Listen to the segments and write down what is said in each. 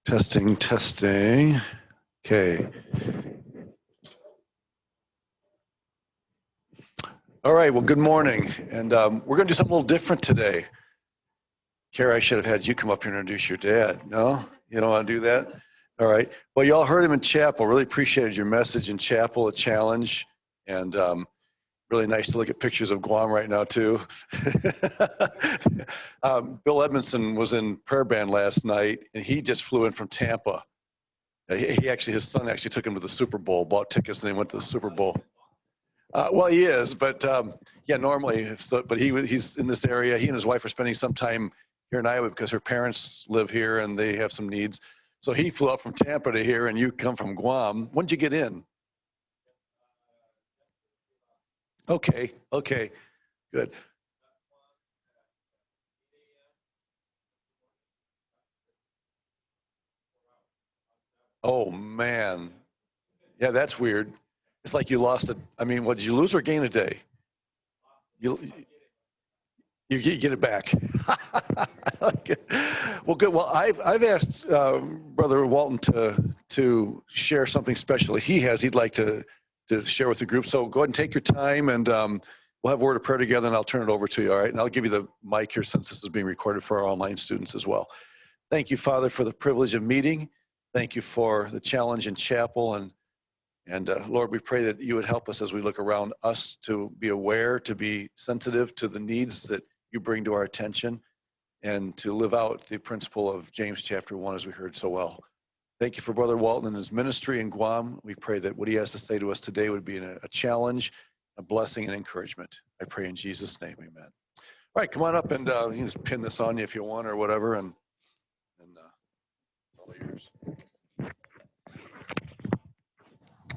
Testing, testing. Okay. All right, well, good morning. And we're going to do something a little different today. Kara, I should have had you come up here and introduce your dad. No? You don't want to do that? All right. Well, you all heard him in chapel. Really appreciated your message in chapel, a challenge. And really nice to look at pictures of Guam right now, too. Bill Edmondson was in prayer band last night, and he just flew in from Tampa. His son actually took him to the Super Bowl, bought tickets, and they went to the Super Bowl. Well, he is, but yeah, normally, but he's in this area. He and his wife are spending some time here in Iowa because her parents live here and they have some needs. So he flew up from Tampa to here, and you come from Guam. When did you get in? Okay, good. Oh, man. Yeah, that's weird. It's like you lost it. I mean, what, did you lose or gain a day? You get it back. I like it. Well, good. Well, I've asked Brother Walton to share something special he'd like to share with the group. So go ahead and take your time, and we'll have a word of prayer together, and I'll turn it over to you. All right, and I'll give you the mic here since this is being recorded for our online students as well. Thank you, Father, for the privilege of meeting. Thank you for the challenge in chapel, and Lord, we pray that you would help us as we look around us to be aware, to be sensitive to the needs that you bring to our attention, and to live out the principle of James chapter 1 as we heard so well. Thank you for Brother Walton and his ministry in Guam. We pray that what he has to say to us today would be a challenge, a blessing, and encouragement. I pray in Jesus' name, amen. All right, come on up, and you can just pin this on you if you want or whatever, and all yours.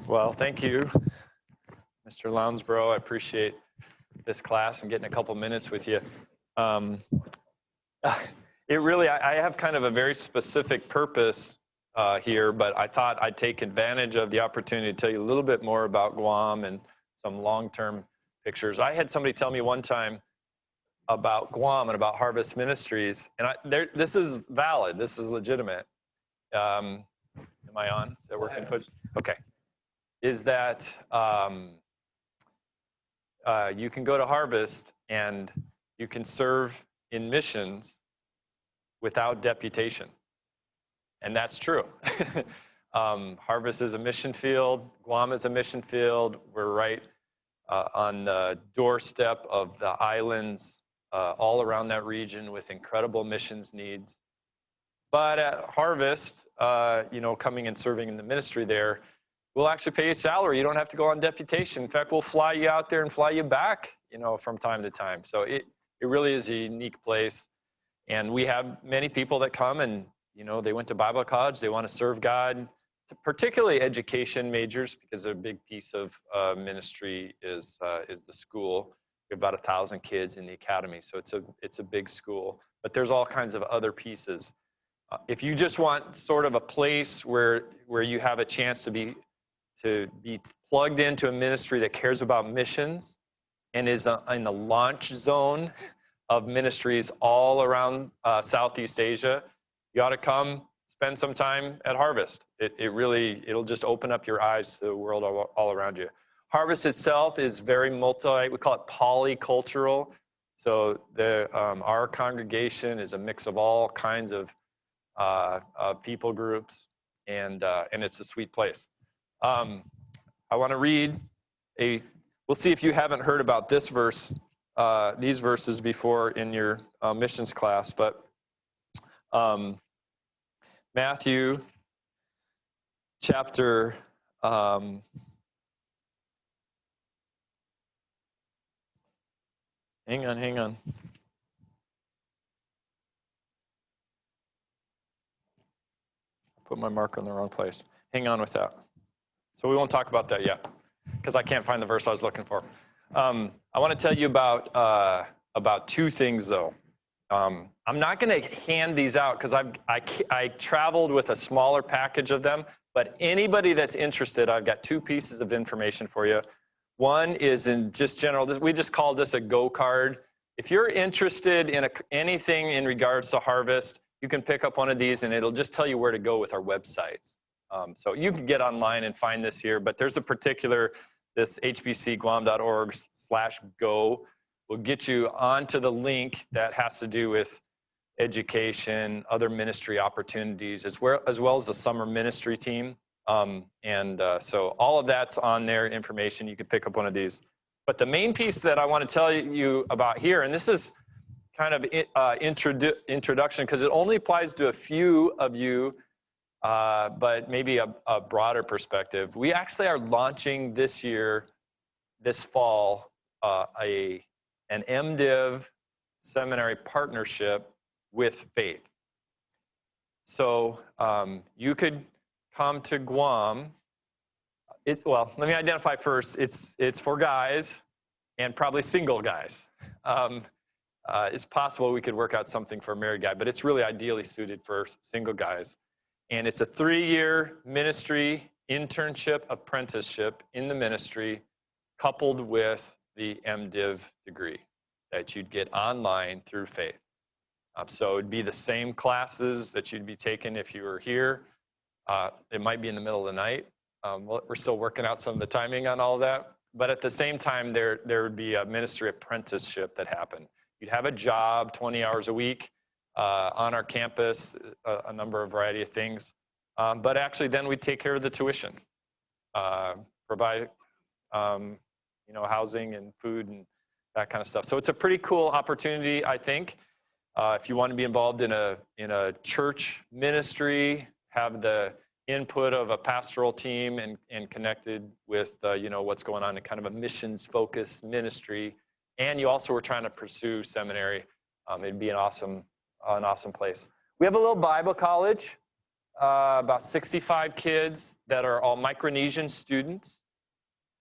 Well, thank you, Mr. Lounsborough. I appreciate this class and getting a couple minutes with you. I have kind of a very specific purpose here, but I thought I'd take advantage of the opportunity to tell you a little bit more about Guam and some long-term pictures. I had somebody tell me one time about Guam and about Harvest Ministries, and this is valid, this is legitimate. Am I on? Is that working? Okay. Is that you can go to Harvest and you can serve in missions without deputation. And that's true. Harvest is a mission field. Guam is a mission field. We're right on the doorstep of the islands all around that region with incredible missions needs. But at Harvest, coming and serving in the ministry there, we'll actually pay you a salary. You don't have to go on deputation. In fact, we'll fly you out there and fly you back, from time to time. So it really is a unique place. And we have many people that come and, they went to Bible college. They want to serve God, particularly education majors, because a big piece of ministry is the school. We have about 1,000 kids in the academy. So it's a big school. But there's all kinds of other pieces. If you just want sort of a place where you have a chance to be plugged into a ministry that cares about missions and is in the launch zone of ministries all around Southeast Asia, you ought to come spend some time at Harvest. It'll just open up your eyes to the world all around you. Harvest itself is very we call it polycultural. So our congregation is a mix of all kinds of people groups, and it's a sweet place. I want to read we'll see if you haven't heard about this verse, these verses before in your missions class, but Matthew chapter hang on. Put my marker in the wrong place. Hang on with that. So we won't talk about that yet, because I can't find the verse I was looking for. I want to tell you about two things, though. I'm not going to hand these out, because I traveled with a smaller package of them. But anybody that's interested, I've got two pieces of information for you. One is in just general. We just call this a go card. If you're interested in anything in regards to Harvest, you can pick up one of these, and it'll just tell you where to go with our websites. So you can get online and find this here, but there's a particular, this hbcguam.org/go will get you onto the link that has to do with education, other ministry opportunities, as well as the summer ministry team. So all of that's on there, information. You could pick up one of these. But the main piece that I want to tell you about here, and this is kind of introduction, because it only applies to a few of you, but maybe a broader perspective. We actually are launching this year, this fall, an MDiv seminary partnership with Faith. So you could come to Guam. Well, let me identify first. It's for guys and probably single guys. It's possible we could work out something for a married guy, but it's really ideally suited for single guys. And it's a 3-year ministry internship apprenticeship in the ministry, coupled with the MDiv degree that you'd get online through Faith. So it'd be the same classes that you'd be taking if you were here. It might be in the middle of the night. We're still working out some of the timing on all of that. But at the same time, there would be a ministry apprenticeship that happened. You'd have a job 20 hours a week on our campus, a variety of things. But actually, then we'd take care of the tuition, provide housing and food and that kind of stuff. So it's a pretty cool opportunity, I think. If you want to be involved in a church ministry, have the input of a pastoral team and connected with what's going on in kind of a missions-focused ministry, and you also were trying to pursue seminary, it'd be an awesome place. We have a little Bible college, about 65 kids that are all Micronesian students.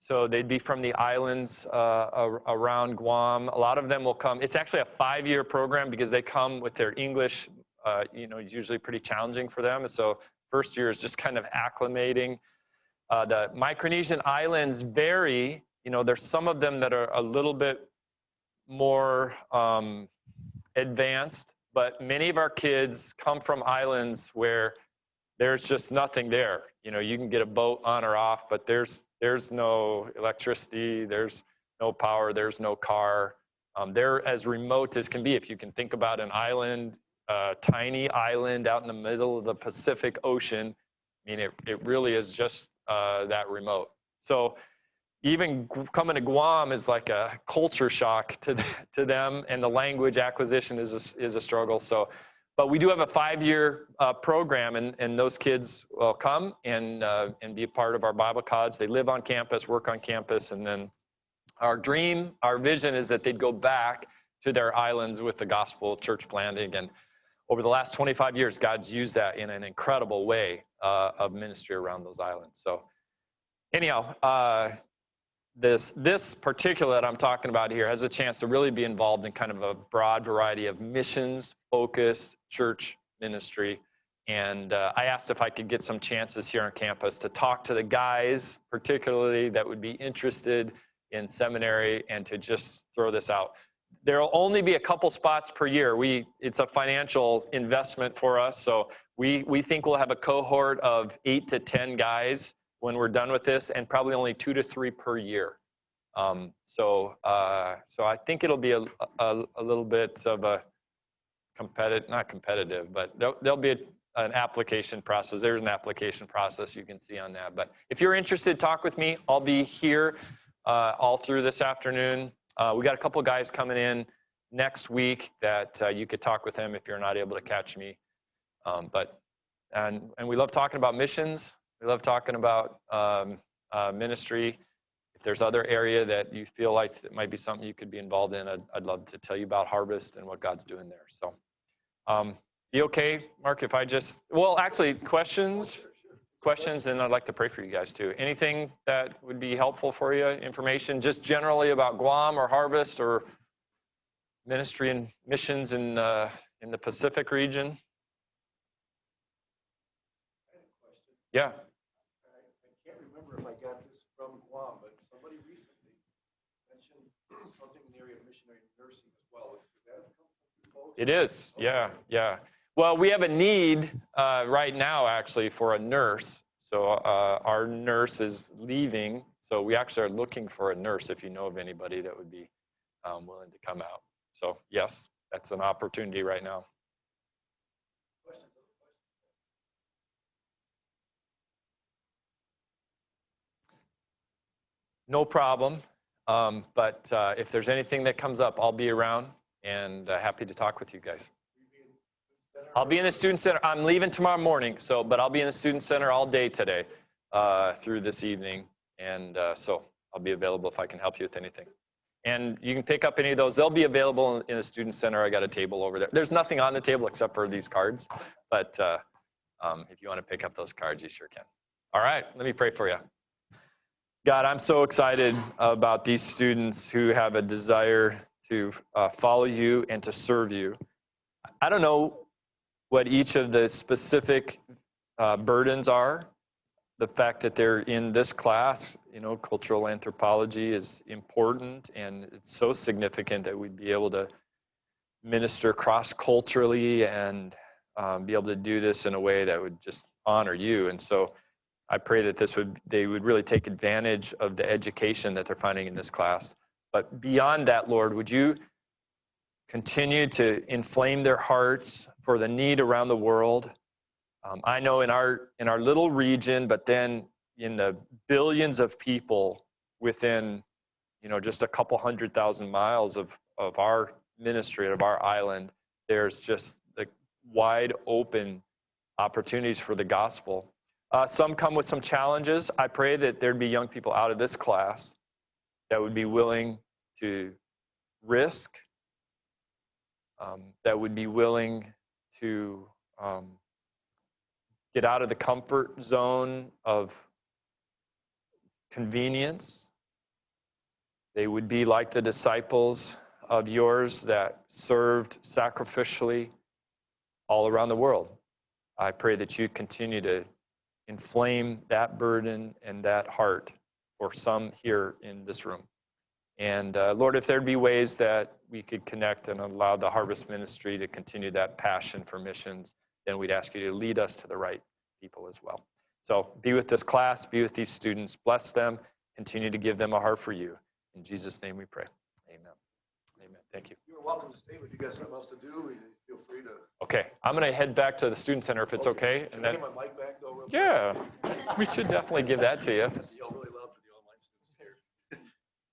So they'd be from the islands around Guam. A lot of them will come. It's actually a 5-year program because they come with their English, usually pretty challenging for them. And so first year is just kind of acclimating. The Micronesian islands vary. There's some of them that are a little bit more advanced, but many of our kids come from islands where there's just nothing there. You can get a boat on or off, but there's no electricity, there's no power, there's no car. They're as remote as can be. If you can think about an island, a tiny island out in the middle of the Pacific Ocean, it really is just that remote. So even coming to Guam is like a culture shock to them, and the language acquisition is a struggle. But we do have a 5-year program, and those kids will come and be a part of our Bible college. They live on campus, work on campus, and then our vision is that they'd go back to their islands with the gospel church planting. And over the last 25 years, God's used that in an incredible way of ministry around those islands. So anyhow, this particular that I'm talking about here has a chance to really be involved in kind of a broad variety of missions-focused church ministry. And I asked if I could get some chances here on campus to talk to the guys, particularly that would be interested in seminary, and to just throw this out. There'll only be a couple spots per year. It's a financial investment for us, so we think we'll have a cohort of 8 to 10 guys when we're done with this, and probably only 2 to 3 per year. So I think it'll be a little bit of a not competitive, but there'll be an application process. There's an application process you can see on that. But if you're interested, talk with me. I'll be here all through this afternoon. We got a couple guys coming in next week that you could talk with them if you're not able to catch me. And we love talking about missions. We love talking about ministry. If there's other area that you feel like it might be something you could be involved in, I'd love to tell you about Harvest and what God's doing there. So be okay, Mark, if I actually, questions, and I'd like to pray for you guys too. Anything that would be helpful for you, information just generally about Guam or Harvest or ministry and missions in the Pacific region? Yeah. I can't remember if I got this from Guam, but somebody recently mentioned something in the area of missionary nursing as well. Did that come from you folks? It is, yeah. Well, we have a need right now, actually, for a nurse. So our nurse is leaving. So we actually are looking for a nurse if you know of anybody that would be willing to come out. So yes, that's an opportunity right now. No problem. But if there's anything that comes up, I'll be around and happy to talk with you guys. I'll be in the student center. I'm leaving tomorrow morning, but I'll be in the student center all day today through this evening. And so I'll be available if I can help you with anything. And you can pick up any of those. They'll be available in the student center. I got a table over there. There's nothing on the table except for these cards. But if you want to pick up those cards, you sure can. All right, let me pray for you. God, I'm so excited about these students who have a desire to follow you and to serve you. I don't know what each of the specific burdens are. The fact that they're in this class, cultural anthropology is important, and it's so significant that we'd be able to minister cross-culturally and be able to do this in a way that would just honor you. And so I pray that they would really take advantage of the education that they're finding in this class. But beyond that, Lord, would you continue to inflame their hearts for the need around the world? I know in our little region, but then in the billions of people within, just a couple 100,000 miles of our ministry, of our island, there's just the wide open opportunities for the gospel. Some come with some challenges. I pray that there'd be young people out of this class that would be willing to risk, that would be willing to get out of the comfort zone of convenience. They would be like the disciples of yours that served sacrificially all around the world. I pray that you continue to inflame that burden and that heart for some here in this room. And Lord, if there'd be ways that we could connect and allow the Harvest Ministry to continue that passion for missions, then we'd ask you to lead us to the right people as well. So be with this class, be with these students, bless them, continue to give them a heart for you. In Jesus' name we pray. Amen. Amen. Thank you. You're welcome to stay, but if you got something else to do, feel free to. Okay, I'm going to head back to the student center if it's okay. And then, get my mic back though, real quick? Yeah, we should definitely give that to you. You'll really love for the online students here.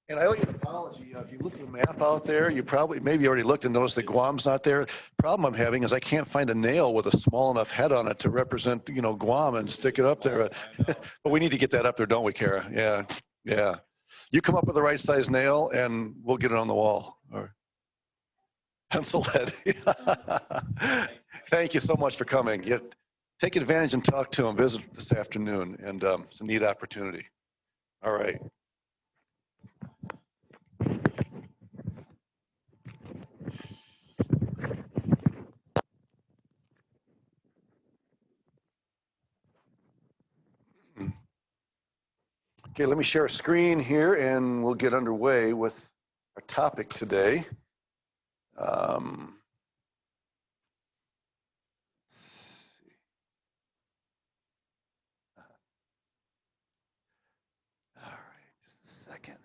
And I owe you an apology. If you look at the map out there, you maybe already looked and noticed that Guam's not there. The problem I'm having is I can't find a nail with a small enough head on it to represent, Guam and stick it up there. But we need to get that up there, don't we, Kara? Yeah, yeah. You come up with the right size nail and we'll get it on the wall. Or pencil head. Thank you so much for coming. Take advantage and talk to him. Visit this afternoon, and it's a neat opportunity. All right. Okay, let me share a screen here, and we'll get underway with our topic today. All right, just a second.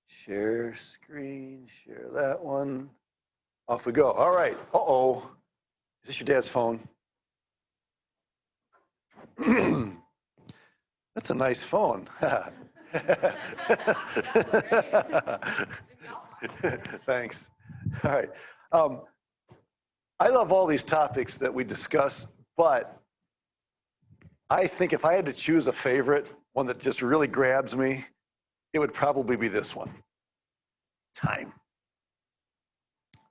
Share screen, share that one. Off we go. All right. Uh-oh. Is this your dad's phone? That's a nice phone. Thanks. All right. I love all these topics that we discuss, but I think if I had to choose a favorite, one that just really grabs me, it would probably be this one. Time.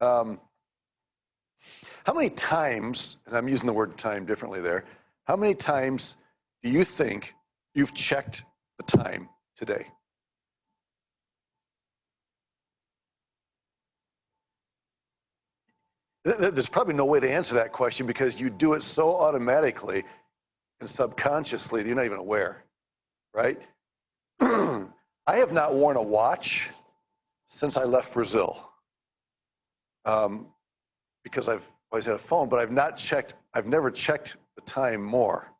How many times, and I'm using the word time differently there, how many times do you think you've checked the time today? There's probably no way to answer that question because you do it so automatically and subconsciously that you're not even aware, right? I have not worn a watch since I left Brazil because I've always had a phone, but I've never checked the time more,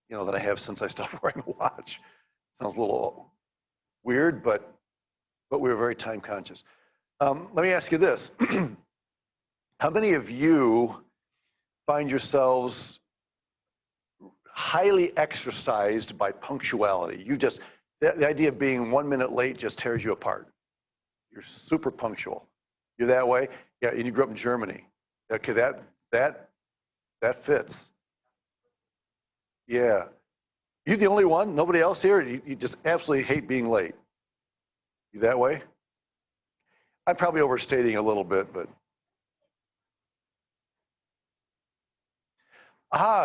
than I have since I stopped wearing a watch. Sounds a little weird, but we were very time conscious. Let me ask you this. How many of you find yourselves highly exercised by punctuality? The idea of being 1 minute late just tears you apart. You're super punctual. You're that way? Yeah, and you grew up in Germany. Okay, that fits. Yeah. You the only one? Nobody else here? You just absolutely hate being late. You that way? I'm probably overstating a little bit, but.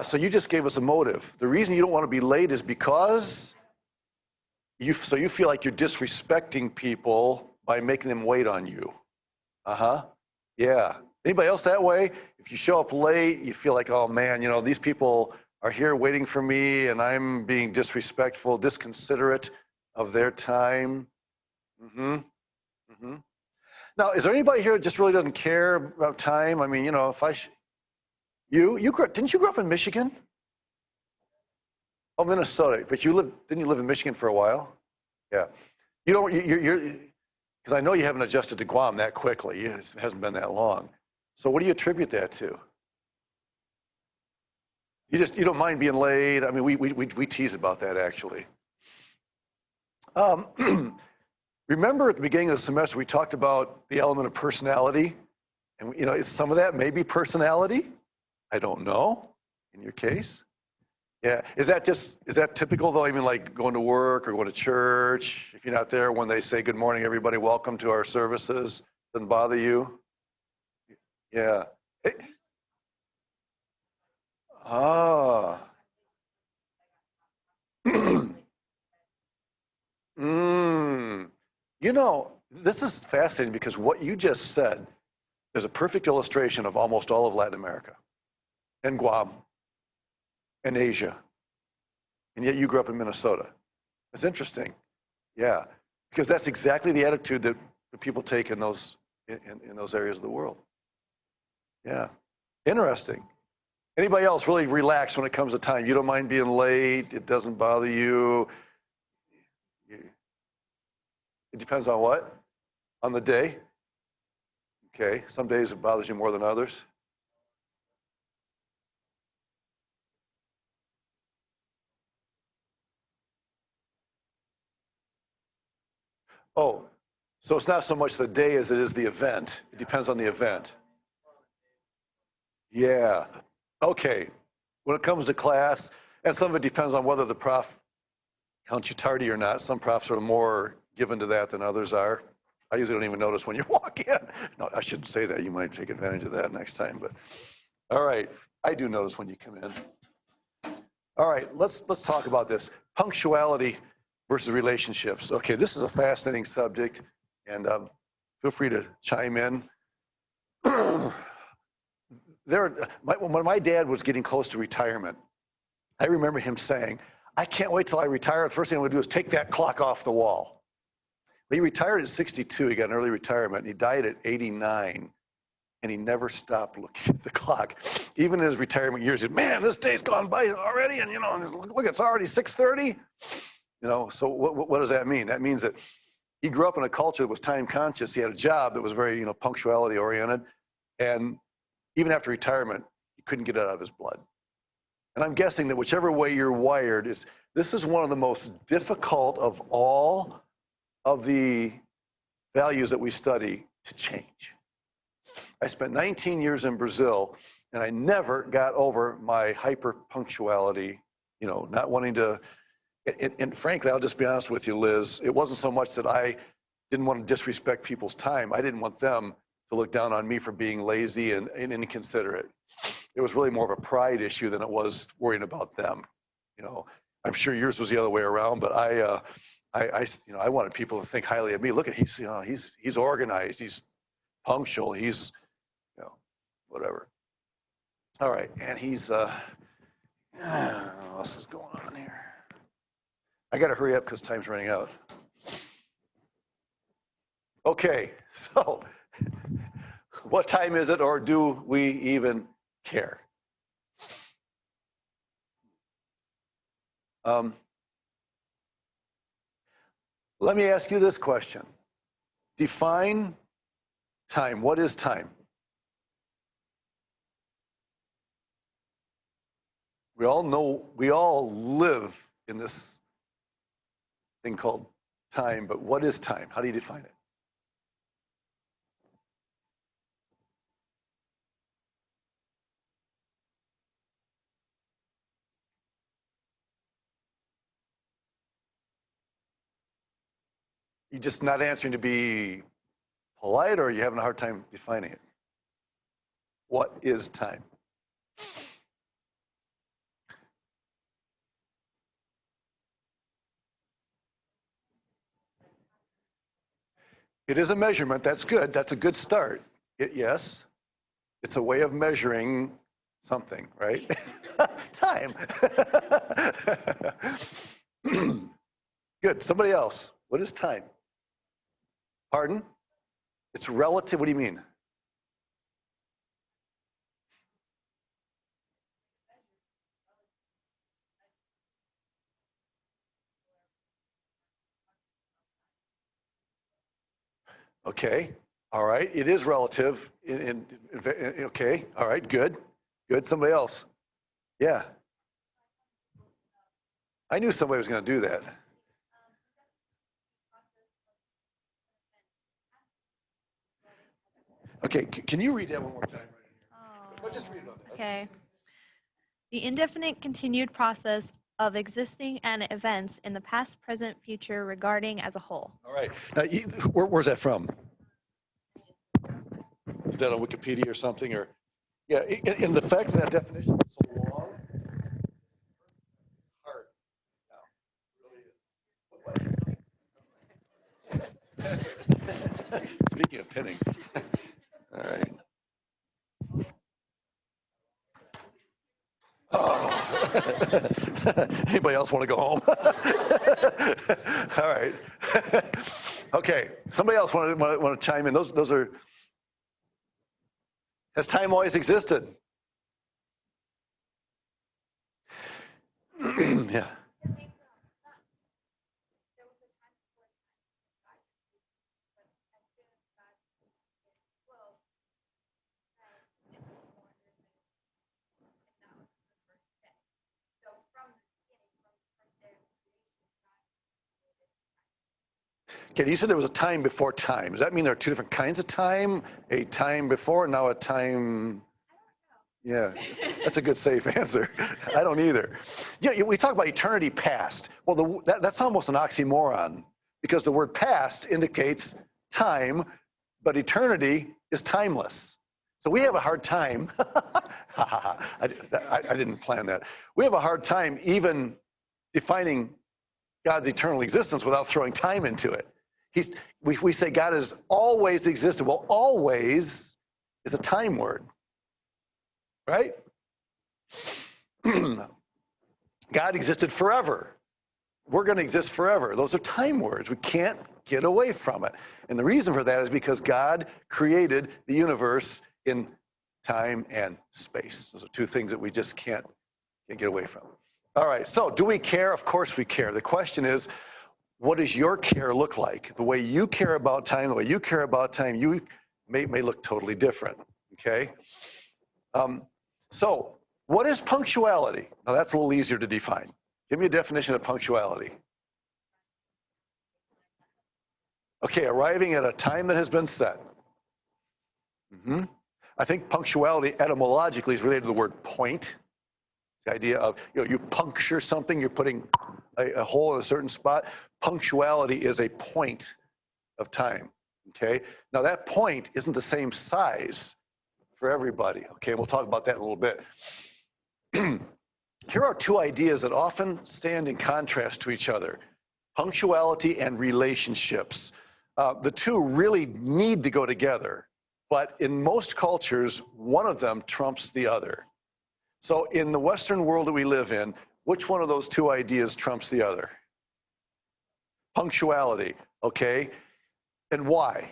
So you just gave us a motive. The reason you don't want to be late is because you feel like you're disrespecting people by making them wait on you. Yeah. Anybody else that way? If you show up late, you feel like, oh man, these people are here waiting for me and I'm being disrespectful, disconsiderate of their time. Now, is there anybody here that just really doesn't care about time? I mean, if didn't you grow up in Michigan? Oh, Minnesota. But didn't you live in Michigan for a while? Yeah. You're, because I know you haven't adjusted to Guam that quickly. It hasn't been that long. So what do you attribute that to? You don't mind being late. I mean, we tease about that actually. Remember at the beginning of the semester, we talked about the element of personality. And, is some of that maybe personality? I don't know, in your case. Yeah, is that typical though? I mean, like going to work or going to church, if you're not there when they say, good morning, everybody, welcome to our services, doesn't bother you? Yeah. Hey. This is fascinating because what you just said is a perfect illustration of almost all of Latin America and Guam and Asia. And yet you grew up in Minnesota. It's interesting. Yeah. Because that's exactly the attitude that people take in those areas of the world. Yeah. Interesting. Anybody else really relaxed when it comes to time? You don't mind being late. It doesn't bother you. It depends on what? On the day? Okay. Some days it bothers you more than others. Oh, so it's not so much the day as it is the event. It depends on the event. Yeah. Okay. When it comes to class, and some of it depends on whether the prof counts you tardy or not. Some profs are more given to that than others are. I usually don't even notice when you walk in. No, I shouldn't say that. You might take advantage of that next time. But all right, I do notice when you come in. All right, let's talk about this. Punctuality versus relationships. Okay, this is a fascinating subject, and feel free to chime in. When my dad was getting close to retirement, I remember him saying, I can't wait till I retire. The first thing I'm gonna do is take that clock off the wall. He retired at 62, he got an early retirement, and he died at 89, and he never stopped looking at the clock. Even in his retirement years, he said, man, this day's gone by already, and look, it's already 6:30. So what does that mean? That means that he grew up in a culture that was time conscious. He had a job that was very, punctuality oriented, and even after retirement, he couldn't get it out of his blood. And I'm guessing that whichever way you're wired, this is one of the most difficult of all of the values that we study to change. I spent 19 years in Brazil, and I never got over my hyper punctuality, not wanting to, and frankly, I'll just be honest with you, Liz, it wasn't so much that I didn't want to disrespect people's time. I didn't want them to look down on me for being lazy and inconsiderate. It was really more of a pride issue than it was worrying about them. I'm sure yours was the other way around, but I wanted people to think highly of me. Look at he's organized, he's punctual, he's whatever. All right, and he's what else is going on here? I got to hurry up because time's running out. Okay, so What time is it, or do we even care? Let me ask you this question. Define time. What is time? We all know, we all live in this thing called time, but what is time? How do you define it? You just not answering to be polite, or are you having a hard time defining it? What is time? It is a measurement. That's good. That's a good start. Yes, it's a way of measuring something, right? Time. Good. Somebody else. What is time? Pardon? It's relative. What do you mean? Okay. All right. It is relative. Okay. All right. Good. Good. Somebody else. Yeah. I knew somebody was going to do that. Okay. Can you read that one more time? Oh, Just read it on there. okay. The indefinite continued process of existing and events in the past, present, future regarding as a whole. All right. Now, where's that from? Is that on Wikipedia or something? Or yeah, and the fact that definition is so long, hard. Now, really is. Speaking of pinning. All right. Oh. Anybody else want to go home? All right. Okay. Somebody else want to chime in? Those are. Has time always existed? Yeah. Okay, you said there was a time before time. Does that mean there are two different kinds of time? A time before, and now a time. Yeah, that's a good safe answer. I don't either. Yeah, we talk about eternity past. Well, that's almost an oxymoron because the word past indicates time, but eternity is timeless. So we have a hard time. I didn't plan that. We have a hard time even defining God's eternal existence without throwing time into it. We say God has always existed. Well, always is a time word, right? God existed forever. We're going to exist forever. Those are time words. We can't get away from it. And the reason for that is because God created the universe in time and space. Those are two things that we just can't get away from. All right, so do we care? Of course we care. The question is, what does your care look like? The way you care about time, the way you care about time, you may look totally different, okay? So what is punctuality? Now that's a little easier to define. Give me a definition of punctuality. Okay, arriving at a time that has been set. I think punctuality etymologically is related to the word point. The idea of, you puncture something, you're putting a hole in a certain spot. Punctuality is a point of time, okay? Now that point isn't the same size for everybody, okay? We'll talk about that in a little bit. Here are two ideas that often stand in contrast to each other: punctuality and relationships. The two really need to go together, but in most cultures, one of them trumps the other. So in the Western world that we live in, which one of those two ideas trumps the other? Punctuality, okay? And why?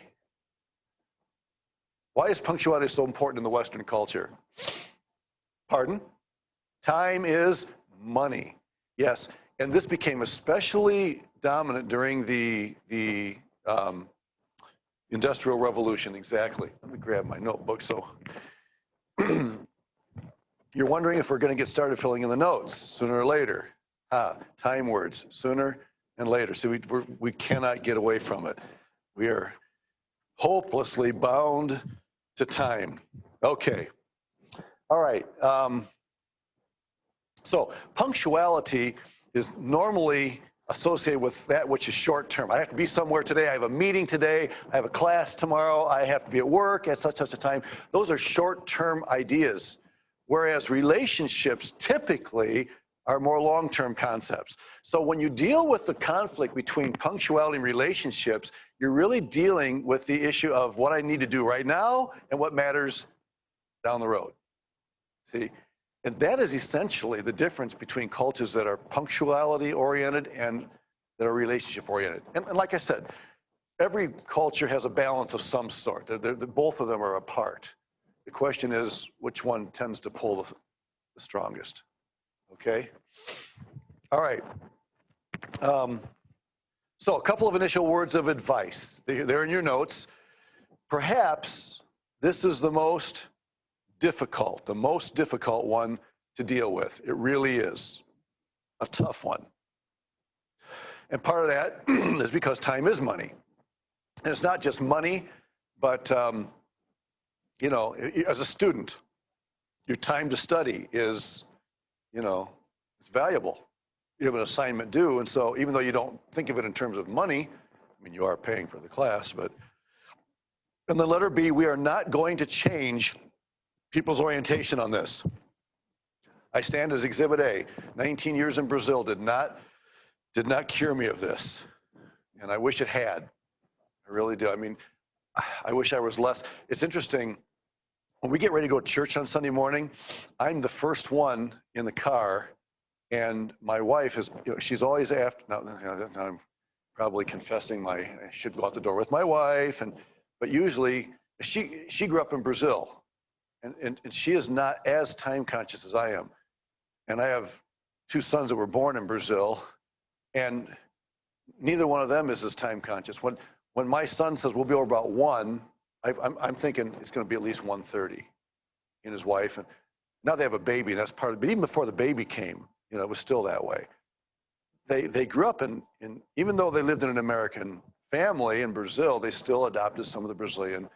Why is punctuality so important in the Western culture? Pardon? Time is money. Yes, and this became especially dominant during the Industrial Revolution. Exactly. Let me grab my notebook. So you're wondering if we're going to get started filling in the notes sooner or later. Time words, sooner and later. See, we cannot get away from it. We are hopelessly bound to time. Okay. All right. So punctuality is normally associated with that which is short term. I have to be somewhere today. I have a meeting today. I have a class tomorrow. I have to be at work at such a time. Those are short term ideas. Whereas relationships typically are more long term concepts. So when you deal with the conflict between punctuality and relationships, you're really dealing with the issue of what I need to do right now and what matters down the road. See? And that is essentially the difference between cultures that are punctuality oriented and that are relationship oriented. And like I said, every culture has a balance of some sort. Both of them are apart. The question is, which one tends to pull the strongest? Okay? All right. So a couple of initial words of advice. They're in your notes. Perhaps this is the most difficult one to deal with. It really is a tough one. And part of that is because time is money. And it's not just money, but you know, as a student, your time to study is, you know, it's valuable. You have an assignment due, and so even though you don't think of it in terms of money, I mean, you are paying for the class, but. And the letter B, we are not going to change people's orientation on this. I stand as Exhibit A. 19 years in Brazil did not cure me of this, and I wish it had. I really do. I mean, I wish I was less. It's interesting. When we get ready to go to church on Sunday morning, I'm the first one in the car, and my wife is, you know, she's always after. Now I'm probably confessing I should go out the door with my wife, but usually she grew up in Brazil, and she is not as time conscious as I am. And I have two sons that were born in Brazil, and neither one of them is as time conscious. When my son says we'll be over about 1, I'm thinking it's going to be at least 1:30. And his wife, and now they have a baby. That's part of it. But even before the baby came, you know, it was still that way. They grew up in even though they lived in an American family in Brazil, they still adopted some of the Brazilian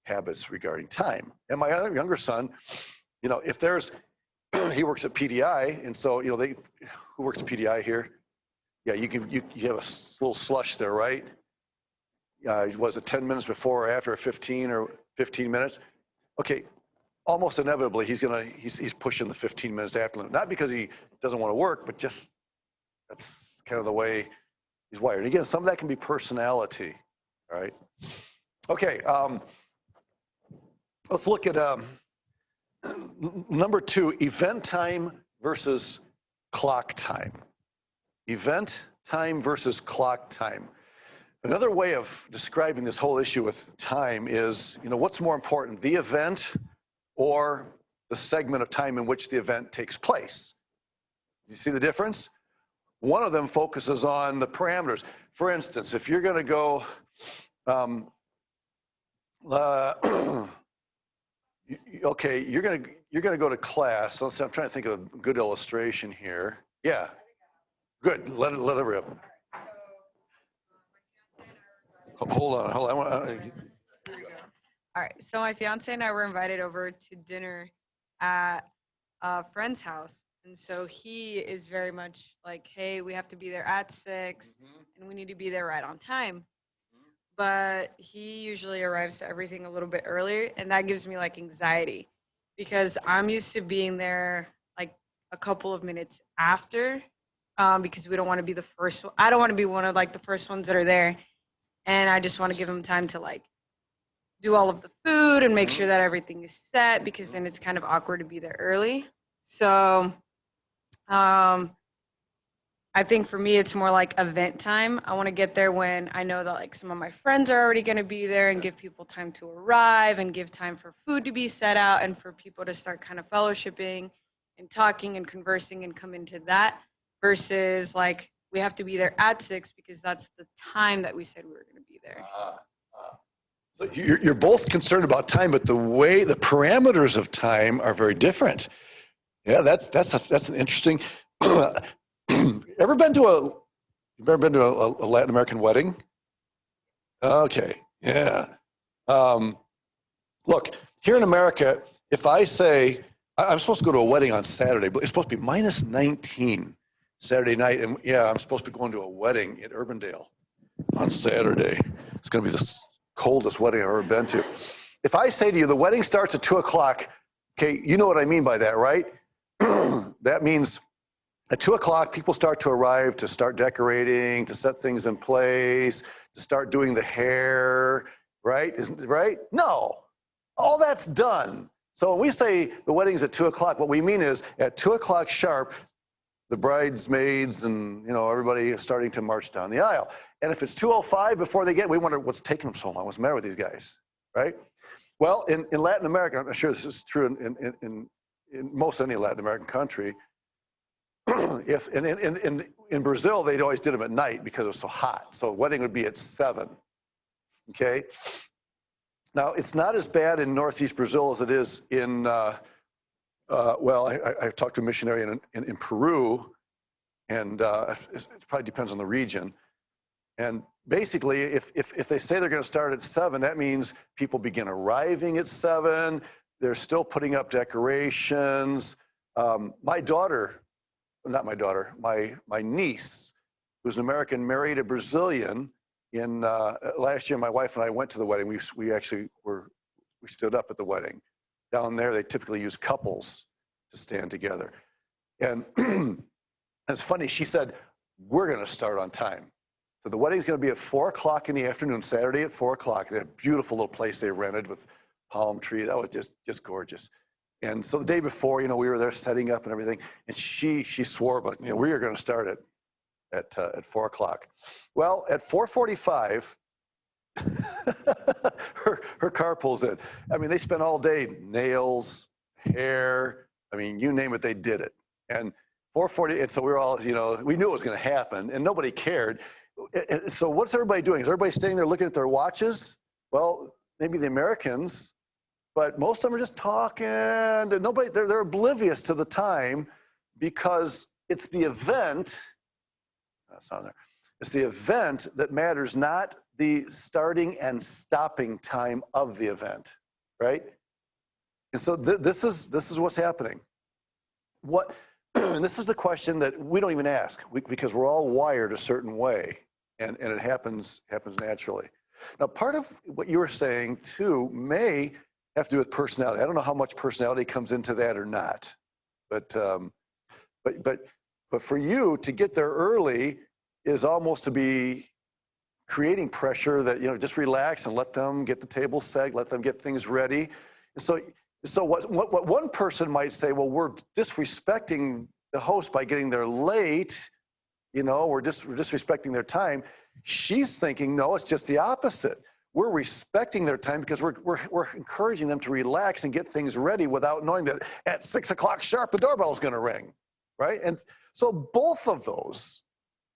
habits regarding time. And my other younger son, you know, if there's he works at PDI, and so you know who works at PDI here? Yeah, you have a little slush there, right? Was it 10 minutes before or after, 15 or 15 minutes? Okay, almost inevitably he's pushing the 15 minutes after, not because he doesn't want to work, but just that's kind of the way he's wired. And again, some of that can be personality, all right? Okay, let's look at number 2, event time versus clock time. Event time versus clock time. Another way of describing this whole issue with time is, you know, what's more important, the event or the segment of time in which the event takes place? You see the difference? One of them focuses on the parameters. For instance, if you're going to go, okay, you're going to go to class. Let's see, I'm trying to think of a good illustration here. Yeah, good. Let it rip. Hold on. All right, so my fiance and I were invited over to dinner at a friend's house. And so he is very much like, hey, we have to be there at 6 and we need to be there right on time. But he usually arrives to everything a little bit earlier. And that gives me like anxiety because I'm used to being there like a couple of minutes after because we don't want to be the first one. I don't want to be one of like the first ones that are there. And I just want to give him time to like do all of the food and make sure that everything is set because then it's kind of awkward to be there early. So I I think for me, it's more like event time. I want to get there when I know that like some of my friends are already going to be there and give people time to arrive and give time for food to be set out and for people to start kind of fellowshipping and talking and conversing and come into that versus like we have to be there at 6 because that's the time that we said we were going to be there. So you're both concerned about time, but the parameters of time are very different. Yeah, that's an interesting. Ever been to a Latin American wedding? Okay, yeah. Look, here in America, if I say I'm supposed to go to a wedding on Saturday, but it's supposed to be minus 19 Saturday night, and yeah, I'm supposed to be going to a wedding in Urbandale on Saturday. It's going to be the coldest wedding I've ever been to. If I say to you, the wedding starts at 2 o'clock, okay, you know what I mean by that, right? That means at 2 o'clock, people start to arrive to start decorating, to set things in place, to start doing the hair, right? Isn't it right? No, all that's done. So when we say the wedding's at 2 o'clock, what we mean is at 2 o'clock sharp, the bridesmaids and everybody is starting to march down the aisle. And if it's 2:05 before they get, we wonder what's taking them so long. What's the matter with these guys, right? Well, in Latin America, I'm sure this is true in most any Latin American country. If in Brazil, they always did them at night because it was so hot. So a wedding would be at 7. Okay. Now it's not as bad in Northeast Brazil as it is in. Well, I've talked to a missionary in Peru, and it probably depends on the region. And basically, if they say they're going to start at 7, that means people begin arriving at 7. They're still putting up decorations. My daughter, not my daughter, my niece, who's an American, married a Brazilian. In last year, my wife and I went to the wedding. We actually we stood up at the wedding. Down there, they typically use couples to stand together. And it's funny, she said, we're going to start on time. So the wedding's going to be at 4 o'clock in the afternoon, Saturday at 4 o'clock. They had a beautiful little place they rented with palm trees. That was just gorgeous. And so the day before, we were there setting up and everything. And she swore, but we are going to start at 4 o'clock. Well, at 4:45, her car pulls in. I mean, they spent all day, nails, hair, I mean, you name it, they did it. And 4:40, and so we were all, we knew it was going to happen, and nobody cared. So what's everybody doing? Is everybody standing there looking at their watches? Well, maybe the Americans, but most of them are just talking. And they're oblivious to the time because it's the event. That's on there. It's the event that matters, not the starting and stopping time of the event, right? And so this is what's happening. And this is the question that we don't even ask because we're all wired a certain way, and it happens naturally. Now, part of what you were saying too may have to do with personality. I don't know how much personality comes into that or not, but for you to get there early is almost to be creating pressure that, just relax and let them get the table set, let them get things ready. So what one person might say, well, we're disrespecting the host by getting there late, we're disrespecting their time. She's thinking, no, it's just the opposite. We're respecting their time because we're encouraging them to relax and get things ready without knowing that at 6 o'clock sharp, the doorbell is going to ring, right? And so both of those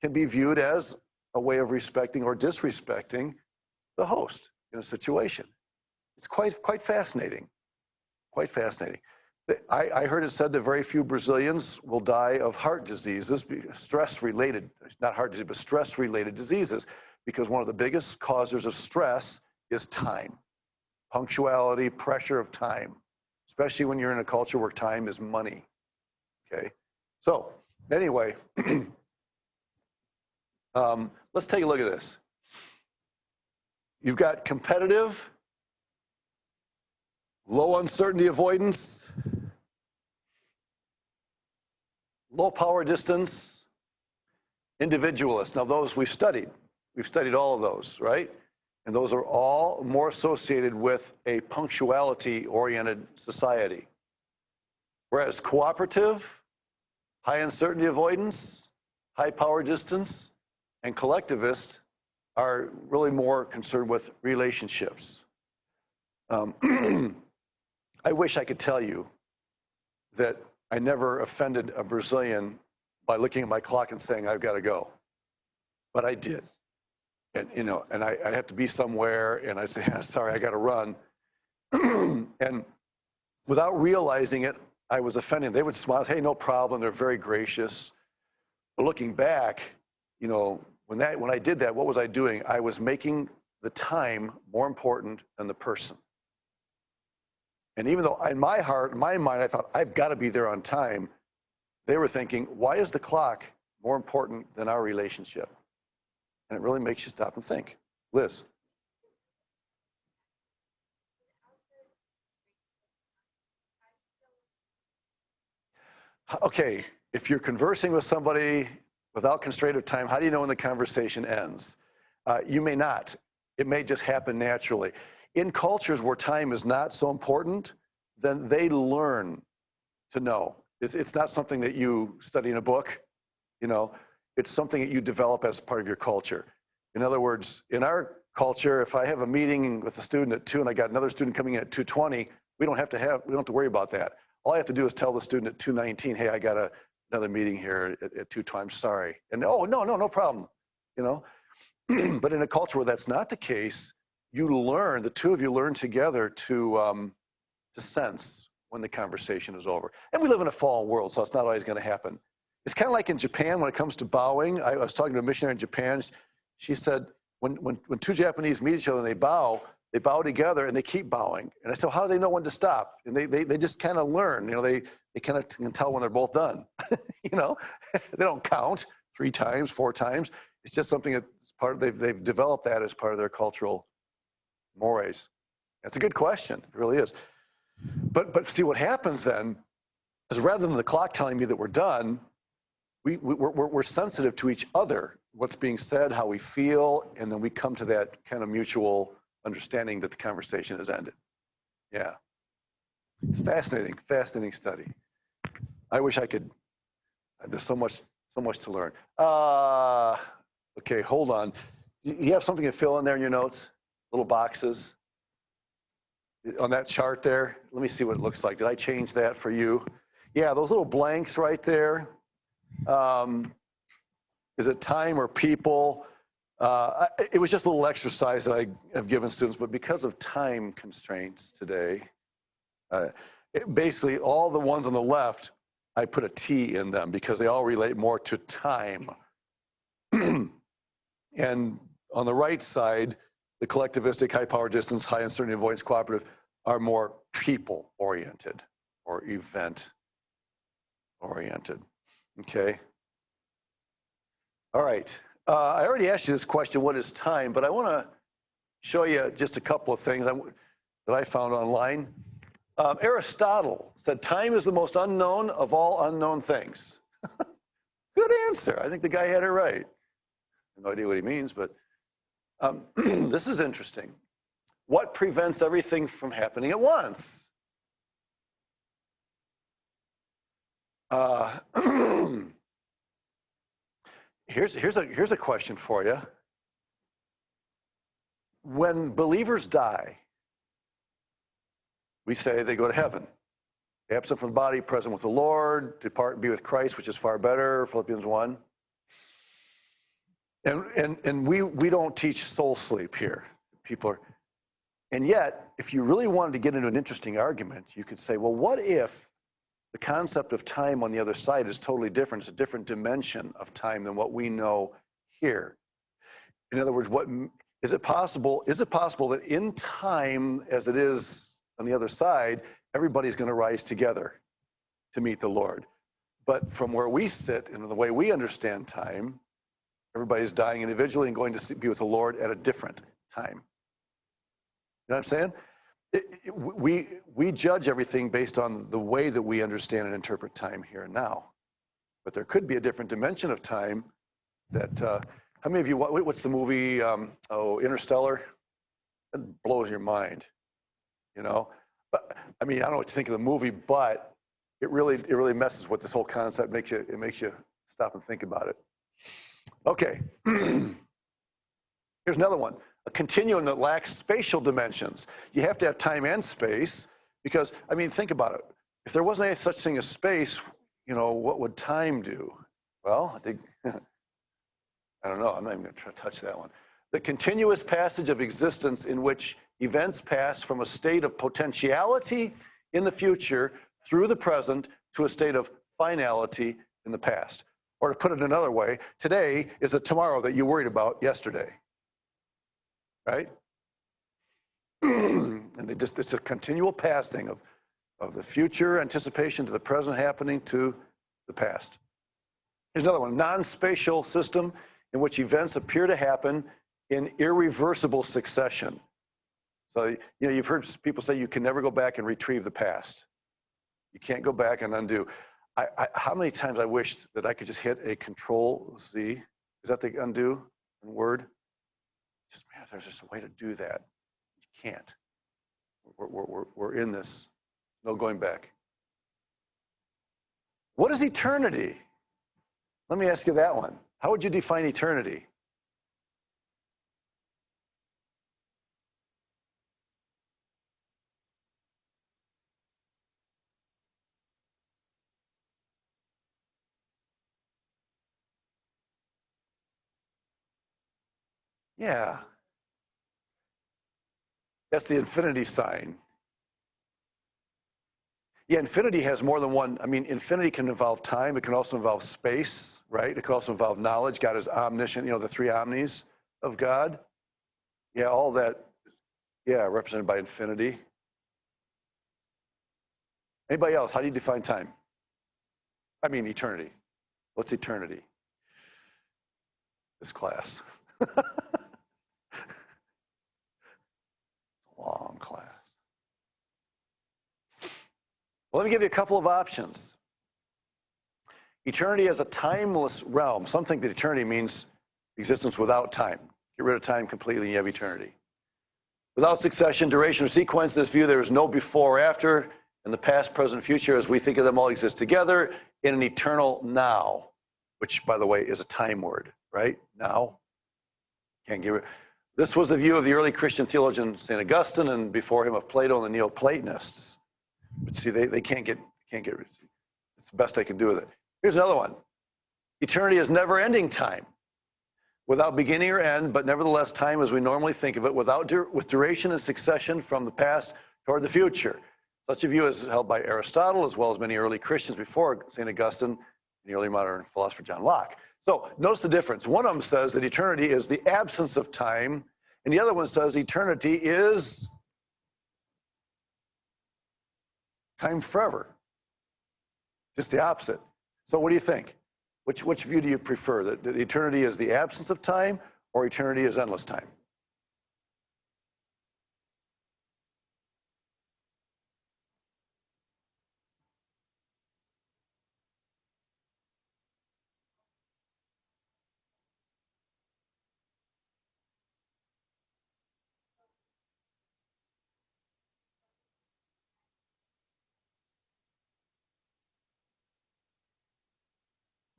can be viewed as a way of respecting or disrespecting the host in a situation. It's quite fascinating, quite fascinating. I heard it said that very few Brazilians will die of heart diseases, stress-related, not heart disease, but stress-related diseases, because one of the biggest causers of stress is time, punctuality, pressure of time, especially when you're in a culture where time is money, okay? So anyway, let's take a look at this. You've got competitive, low uncertainty avoidance, low power distance, individualist. Now those we've studied all of those, right? And those are all more associated with a punctuality-oriented society. Whereas cooperative, high uncertainty avoidance, high power distance, and collectivist are really more concerned with relationships. I wish I could tell you that I never offended a Brazilian by looking at my clock and saying, I've got to go. But I did. And, you know, and I'd have to be somewhere and I'd say, sorry, I got to run. And without realizing it, I was offending. They would smile, hey, no problem. They're very gracious. But looking back, you know, when I did that, what was I doing? I was making the time more important than the person. And even though in my heart, in my mind, I thought, I've got to be there on time, they were thinking, why is the clock more important than our relationship? And it really makes you stop and think. Liz. Okay, if you're conversing with somebody without constraint of time, how do you know when the conversation ends? You may not. It may just happen naturally. In cultures where time is not so important, then they learn to know. It's not something that you study in a book, you know. It's something that you develop as part of your culture. In other words, in our culture, if I have a meeting with a student at 2 and I got another student coming in at 2:20, we don't have to worry about that. All I have to do is tell the student at 2:19, hey, I got another meeting here at 2 times, sorry. And oh, no problem, you know. But in a culture where that's not the case, the two of you learn together to sense when the conversation is over. And we live in a fallen world, so it's not always going to happen. It's kind of like in Japan when it comes to bowing. I was talking to a missionary in Japan. She said, when two Japanese meet each other and they bow together and they keep bowing. And I said, how do they know when to stop? And they just kind of learn. You know, they kind of can tell when they're both done. You know, they don't count 3 times, 4 times. It's just something that's they've developed that as part of their cultural mores. That's a good question. It really is. But see, what happens then is rather than the clock telling me that we're done, we're sensitive to each other, what's being said, how we feel, and then we come to that kind of mutual understanding that the conversation has ended. Yeah. It's fascinating study. I wish I could, there's so much to learn. Okay, hold on. You have something to fill in there in your notes? Little boxes? On that chart there, let me see what it looks like. Did I change that for you? Yeah, those little blanks right there. Is it time or people? It was just a little exercise that I have given students, but because of time constraints today, basically all the ones on the left, I put a T in them because they all relate more to time. And on the right side, the collectivistic, high power distance, high uncertainty avoidance cooperative are more people oriented or event oriented. Okay. All right. I already asked you this question, what is time? But I want to show you just a couple of things that I found online. Aristotle said time is the most unknown of all unknown things. Good answer. I think the guy had it right. I have no idea what he means, but this is interesting. What prevents everything from happening at once? Here's a question for you. When believers die, we say they go to heaven. Absent from the body, present with the Lord, depart and be with Christ, which is far better, Philippians 1. And we don't teach soul sleep here. And yet, if you really wanted to get into an interesting argument, you could say, well, what if the concept of time on the other side is totally different? It's a different dimension of time than what we know here. In other words, is it possible that in time, as it is on the other side, everybody's going to rise together to meet the Lord? But from where we sit and the way we understand time, everybody's dying individually and going to be with the Lord at a different time. You know what I'm saying? We judge everything based on the way that we understand and interpret time here and now. But there could be a different dimension of time that, how many of you, what's the movie, Interstellar? It blows your mind, you know? But, I mean, I don't know what you think of the movie, but it really messes with this whole concept. It makes you stop and think about it. Okay. Here's another one. A continuum that lacks spatial dimensions. You have to have time and space because, I mean, think about it. If there wasn't any such thing as space, you know, what would time do? Well, I think, I don't know. I'm not even going to try to touch that one. The continuous passage of existence in which events pass from a state of potentiality in the future through the present to a state of finality in the past. Or to put it another way, today is a tomorrow that you worried about yesterday. Right? And it's a continual passing of the future anticipation to the present happening to the past. Here's another one, non-spatial system in which events appear to happen in irreversible succession. So, you know, you've heard people say you can never go back and retrieve the past. You can't go back and undo. How many times I wished that I could just hit a Control-Z? Is that the undo in Word? Just, man, there's just a way to do that. You can't. We're in this. No going back. What is eternity? Let me ask you that one. How would you define eternity? Yeah. That's the infinity sign. Yeah, infinity has more than one. I mean, infinity can involve time. It can also involve space, right? It can also involve knowledge. God is omniscient, you know, the three omnis of God. Yeah, all that, yeah, represented by infinity. Anybody else? How do you define time? I mean, eternity. What's eternity? This class. Long class. Well, let me give you a couple of options. Eternity is a timeless realm. Some think that eternity means existence without time. Get rid of time completely and you have eternity. Without succession, duration, or sequence, this view, there is no before or after, and the past, present, future, as we think of them, all exist together in an eternal now, which, by the way, is a time word, right? Now. Can't give it. This was the view of the early Christian theologian St. Augustine, and before him of Plato and the Neoplatonists. But see, they can't get rid of it. It's the best they can do with it. Here's another one. Eternity is never-ending time, without beginning or end, but nevertheless time as we normally think of it, with duration and succession from the past toward the future. Such a view is held by Aristotle, as well as many early Christians before St. Augustine and the early modern philosopher John Locke. So notice the difference. One of them says that eternity is the absence of time, and the other one says eternity is time forever. Just the opposite. So what do you think? Which view do you prefer? That eternity is the absence of time or eternity is endless time?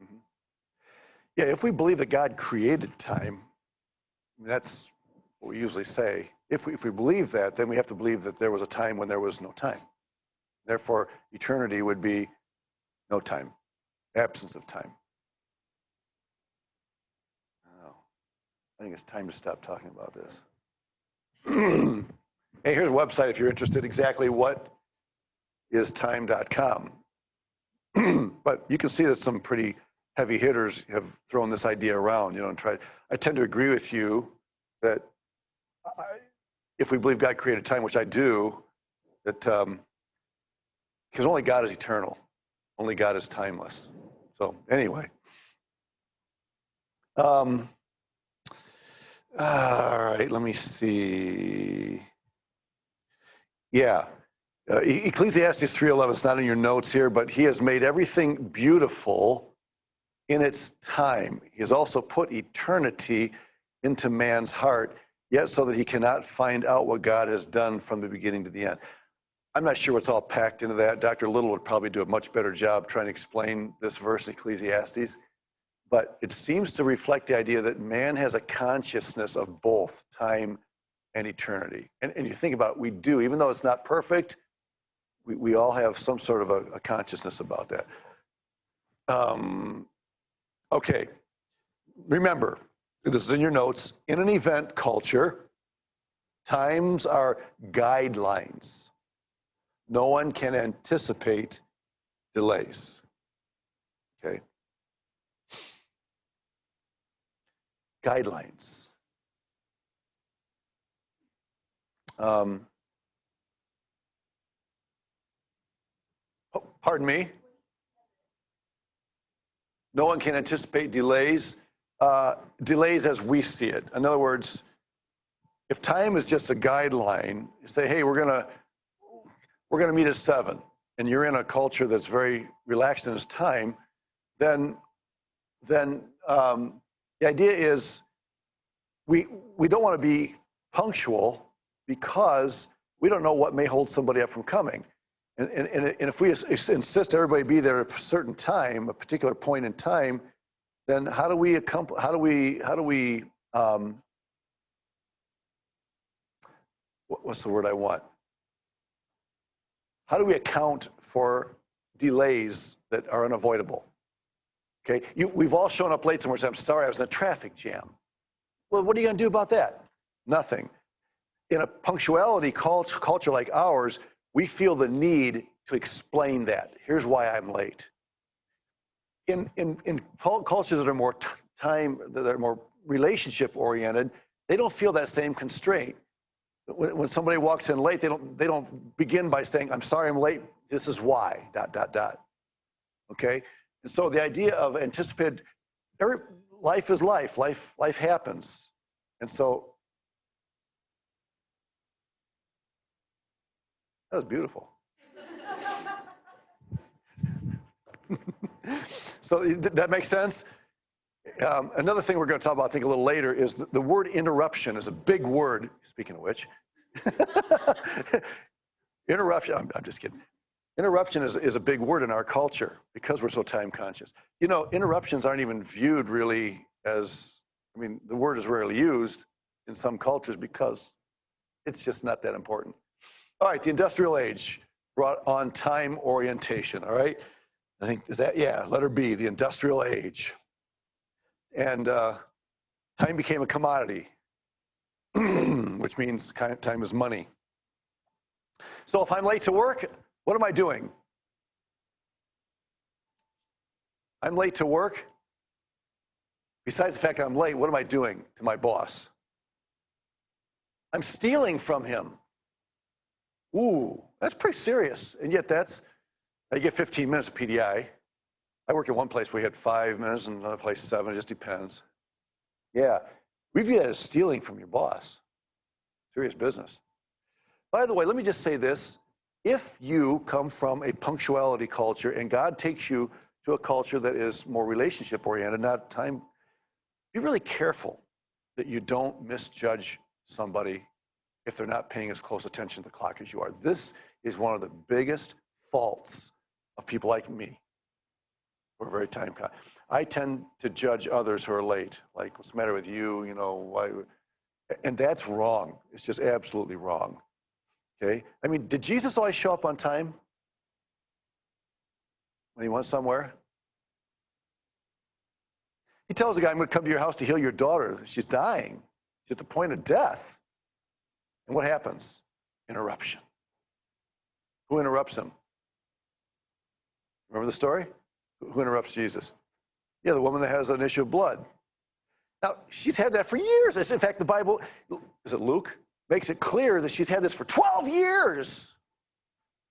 Mm-hmm. Yeah, if we believe that God created time, that's what we usually say. If we believe that, then we have to believe that there was a time when there was no time. Therefore, eternity would be no time, absence of time. Oh, I think it's time to stop talking about this. Hey, here's a website if you're interested, exactly what is time.com. But you can see that some pretty heavy hitters have thrown this idea around, you know, and tried. I tend to agree with you that if we believe God created time, which I do, that because only God is eternal, only God is timeless. So anyway, all right, let me see. Yeah, Ecclesiastes 3:11. It's not in your notes here, but he has made everything beautiful in its time. He has also put eternity into man's heart, yet so that he cannot find out what God has done from the beginning to the end. I'm not sure what's all packed into that. Dr. Little would probably do a much better job trying to explain this verse in Ecclesiastes. but it seems to reflect the idea that man has a consciousness of both time and eternity. And you think about it, we do, even though it's not perfect, we all have some sort of a consciousness about that. Okay, remember, this is in your notes, in an event culture, times are guidelines. No one can anticipate delays. Okay? Guidelines. Pardon me? No one can anticipate delays. Delays as we see it. In other words, if time is just a guideline, you say, hey, we're gonna meet at 7, and you're in a culture that's very relaxed in its time, then the idea is we don't want to be punctual because we don't know what may hold somebody up from coming. And if we insist everybody be there at a certain time, a particular point in time, then how do we what's the word I want? How do we account for delays that are unavoidable? Okay, we've all shown up late somewhere and said, I'm sorry, I was in a traffic jam. Well, what are you going to do about that? Nothing. In a punctuality culture like ours, we feel the need to explain that. Here's why I'm late. In cultures that are more that are more relationship oriented, they don't feel that same constraint. When somebody walks in late, they don't begin by saying, I'm sorry I'm late, this is why, ... Okay? And so the idea of anticipated, life is life happens. And so, that was beautiful. So that makes sense? Another thing we're going to talk about, I think, a little later is the word interruption is a big word, speaking of which. Interruption, I'm just kidding. Interruption is a big word in our culture because we're so time conscious. You know, interruptions aren't even viewed really as, I mean, the word is rarely used in some cultures because it's just not that important. All right, the industrial age brought on time orientation, all right? I think, is that, yeah, letter B, the industrial age. And time became a commodity, which means time is money. So if I'm late to work, what am I doing? I'm late to work. Besides the fact that I'm late, what am I doing to my boss? I'm stealing from him. Ooh, that's pretty serious. And yet I get 15 minutes of PDI. I work at one place where we had 5 minutes and another place 7, it just depends. Yeah, we view that as stealing from your boss. Serious business. By the way, let me just say this. If you come from a punctuality culture and God takes you to a culture that is more relationship oriented, not time, be really careful that you don't misjudge somebody if they're not paying as close attention to the clock as you are. This is one of the biggest faults of people like me. We're very time conscious. I tend to judge others who are late, like, what's the matter with you, you know, why? And that's wrong. It's just absolutely wrong. Okay? I mean, did Jesus always show up on time when he went somewhere? He tells the guy, I'm going to come to your house to heal your daughter. She's dying. She's at the point of death. And what happens? Interruption. Who interrupts him? Remember the story? Who interrupts Jesus? Yeah, the woman that has an issue of blood. Now, she's had that for years. In fact, the Bible, is it Luke? Makes it clear that she's had this for 12 years.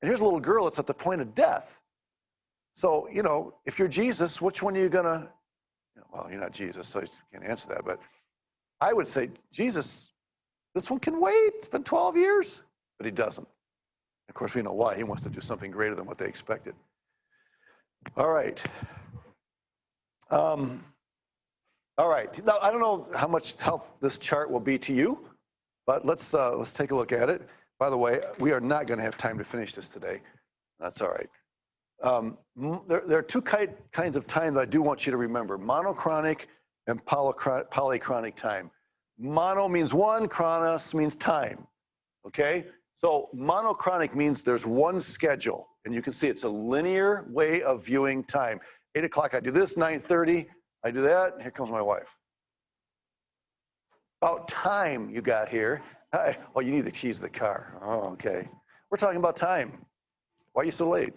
And here's a little girl that's at the point of death. So, you know, if you're Jesus, which one are you going to, well, you're not Jesus, so you can't answer that. But I would say, Jesus, this one can wait. It's been 12 years. But he doesn't. Of course, we know why. He wants to do something greater than what they expected. All right. All right. Now, I don't know how much help this chart will be to you, but let's take a look at it. By the way, we are not going to have time to finish this today. That's all right. There are two kinds of time that I do want you to remember: monochronic and polychronic time. Mono means one, chronos means time. Okay? So monochronic means there's one schedule, and you can see it's a linear way of viewing time. 8 o'clock, I do this, 9:30, I do that, and here comes my wife. About time you got here. Oh, you need the keys to the car. Oh, okay. We're talking about time. Why are you so late?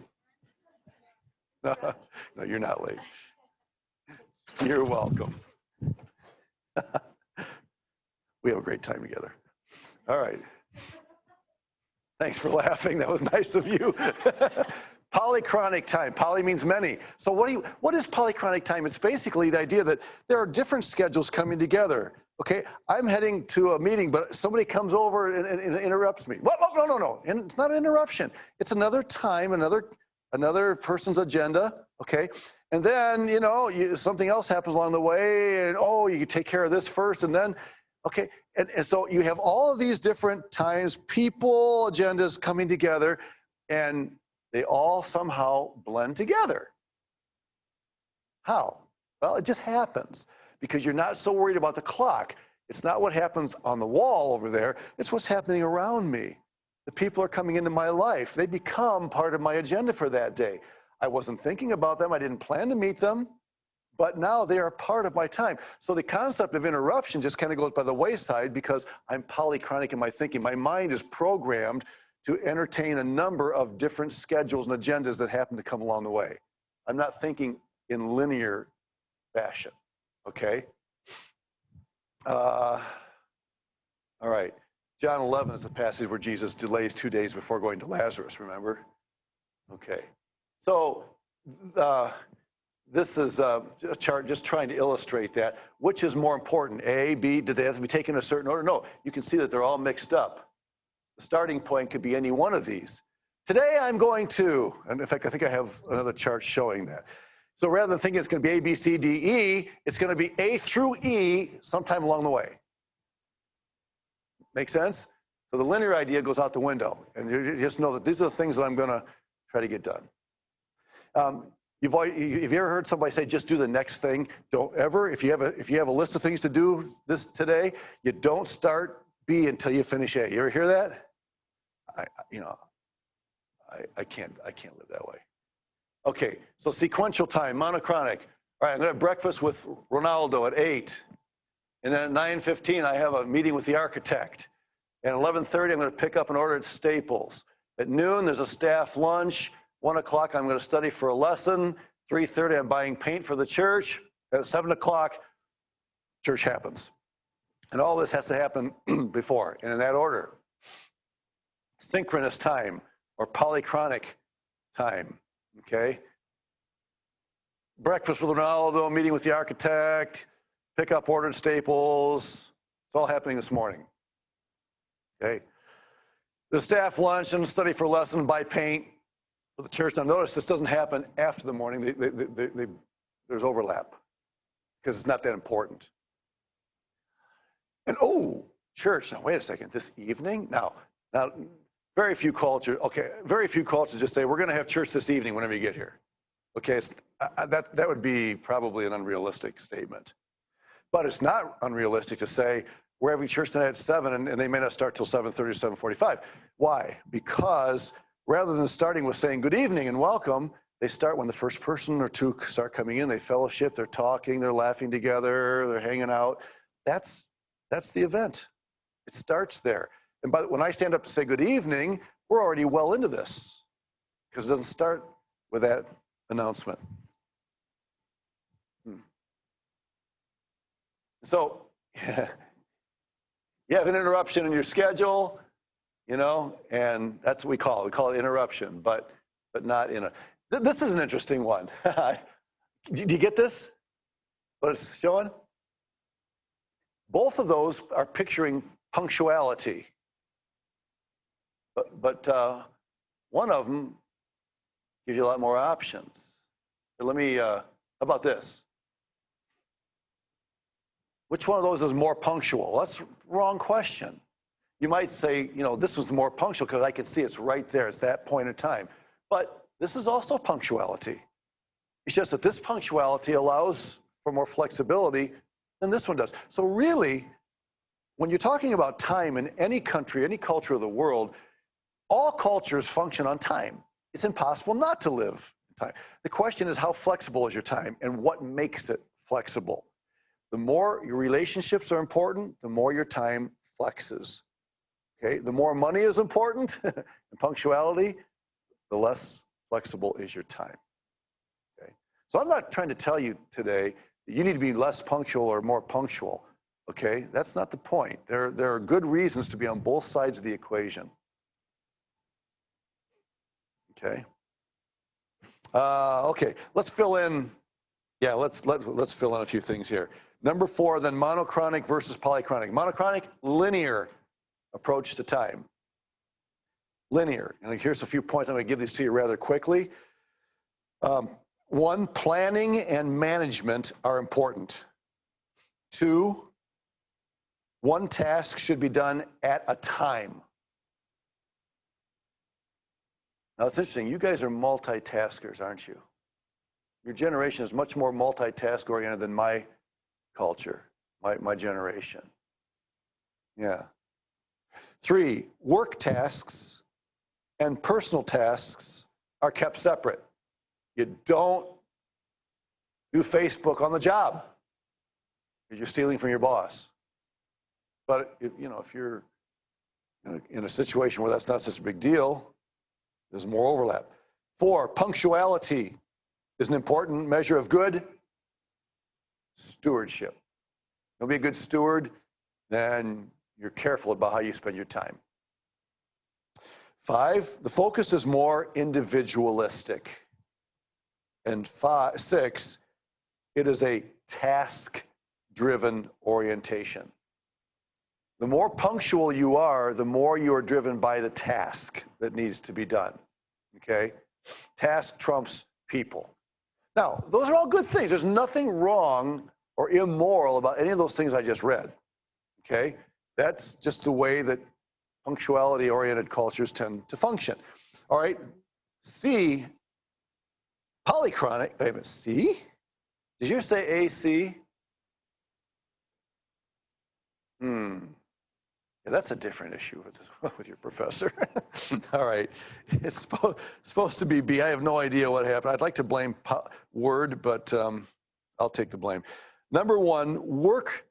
No, you're not late. You're welcome. We have a great time together. All right. Thanks for laughing. That was nice of you. Polychronic time. Poly means many. So what is polychronic time? It's basically the idea that there are different schedules coming together. Okay, I'm heading to a meeting, but somebody comes over and interrupts me. Well, no. And it's not an interruption. It's another time, another person's agenda. Okay, and then something else happens along the way, and you take care of this first, and then okay, and so you have all of these different times, people, agendas coming together, and they all somehow blend together. How? Well, it just happens because you're not so worried about the clock. It's not what happens on the wall over there. It's what's happening around me. The people are coming into my life. They become part of my agenda for that day. I wasn't thinking about them. I didn't plan to meet them, but now they are part of my time. So the concept of interruption just kind of goes by the wayside because I'm polychronic in my thinking. My mind is programmed to entertain a number of different schedules and agendas that happen to come along the way. I'm not thinking in linear fashion, okay? All right, John 11 is a passage where Jesus delays 2 days before going to Lazarus, remember? Okay, so this is a chart just trying to illustrate that. Which is more important, A, B, do they have to be taken in a certain order? No, you can see that they're all mixed up. The starting point could be any one of these. Today I'm going to, and in fact, I think I have another chart showing that. So rather than thinking it's going to be A, B, C, D, E, it's going to be A through E sometime along the way. Make sense? So the linear idea goes out the window. And you just know that these are the things that I'm going to try to get done. Have you ever heard somebody say, just do the next thing? Don't ever, if you have a list of things to do this today, you don't start B until you finish A. You ever hear that? I can't live that way. Okay, so sequential time, monochronic. All right, I'm gonna have breakfast with Ronaldo at 8. And then at 9:15, I have a meeting with the architect. At 11:30, I'm gonna pick up an order at Staples. At noon, there's a staff lunch. 1 o'clock, I'm gonna study for a lesson. 3:30, I'm buying paint for the church. At 7 o'clock, church happens. And all this has to happen before, and in that order. Synchronous time, or polychronic time, okay? Breakfast with Ronaldo, meeting with the architect, pick up order at Staples. It's all happening this morning, okay? The staff lunch and study for a lesson, buy paint for the church. Now notice this doesn't happen after the morning. There's overlap because it's not that important. And church, now wait a second, this evening? Now, very few cultures just say, we're gonna have church this evening whenever you get here. Okay, that would be probably an unrealistic statement. But it's not unrealistic to say, we're having church tonight at 7, and they may not start till 7:30 or 7:45. Why? Because rather than starting with saying good evening and welcome, they start when the first person or two start coming in, they fellowship, they're talking, they're laughing together, they're hanging out. That's the event. It starts there. And when I stand up to say good evening, we're already well into this because it doesn't start with that announcement. So you have an interruption in your schedule, and that's what we call it. We call it interruption, but not in a. This is an interesting one. Do you get this? What it's showing? Both of those are picturing punctuality. But one of them gives you a lot more options. Let me, how about this? Which one of those is more punctual? That's the wrong question. You might say, this was more punctual because I can see it's right there. It's that point in time. But This is also punctuality. It's just that this punctuality allows for more flexibility than this one does. So really, when you're talking about time in any country, any culture of the world, all cultures function on time. It's impossible not to live in time. The question is, how flexible is your time and what makes it flexible? The more your relationships are important, the more your time flexes. Okay? The more money is important and punctuality, the less flexible is your time. Okay? So I'm not trying to tell you today that you need to be less punctual or more punctual. Okay? That's not the point. There are good reasons to be on both sides of the equation. Okay? Okay, let's fill in. Yeah, let's fill in a few things here. Number 4, then monochronic versus polychronic. Monochronic, linear approach to time. Linear. And here's a few points. I'm going to give these to you rather quickly. 1, planning and management are important. 2, one task should be done at a time. Now, it's interesting. You guys are multitaskers, aren't you? Your generation is much more multitask oriented than my culture, my generation. Yeah. 3, work tasks and personal tasks are kept separate. You don't do Facebook on the job because you're stealing from your boss. But if you're in a situation where that's not such a big deal, there's more overlap. 4, punctuality is an important measure of good stewardship. You'll be a good steward, then you're careful about how you spend your time. 5, the focus is more individualistic. And 6, it is a task-driven orientation. The more punctual you are, the more you are driven by the task that needs to be done. Okay? Task trumps people. Now, those are all good things. There's nothing wrong or immoral about any of those things I just read. Okay? That's just the way that punctuality-oriented cultures tend to function. All right? C, polychronic. Wait a minute, C? Did you say AC? Yeah, that's a different issue with your professor. All right. It's supposed to be B. I have no idea what happened. I'd like to blame Word, but I'll take the blame. Number 1, work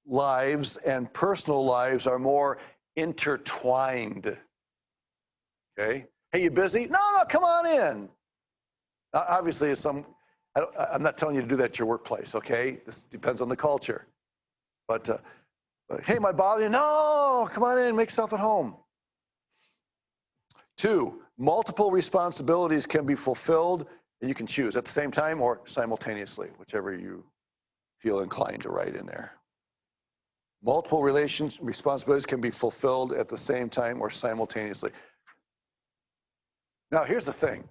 lives and personal lives are more intertwined. Okay? Hey, you busy? No, come on in. Now, obviously, I'm not telling you to do that at your workplace, okay? This depends on the culture. But hey, am I bothering you? No, come on in, make yourself at home. 2, multiple responsibilities can be fulfilled, and you can choose at the same time or simultaneously, whichever you feel inclined to write in there. Multiple responsibilities can be fulfilled at the same time or simultaneously. Now, here's the thing.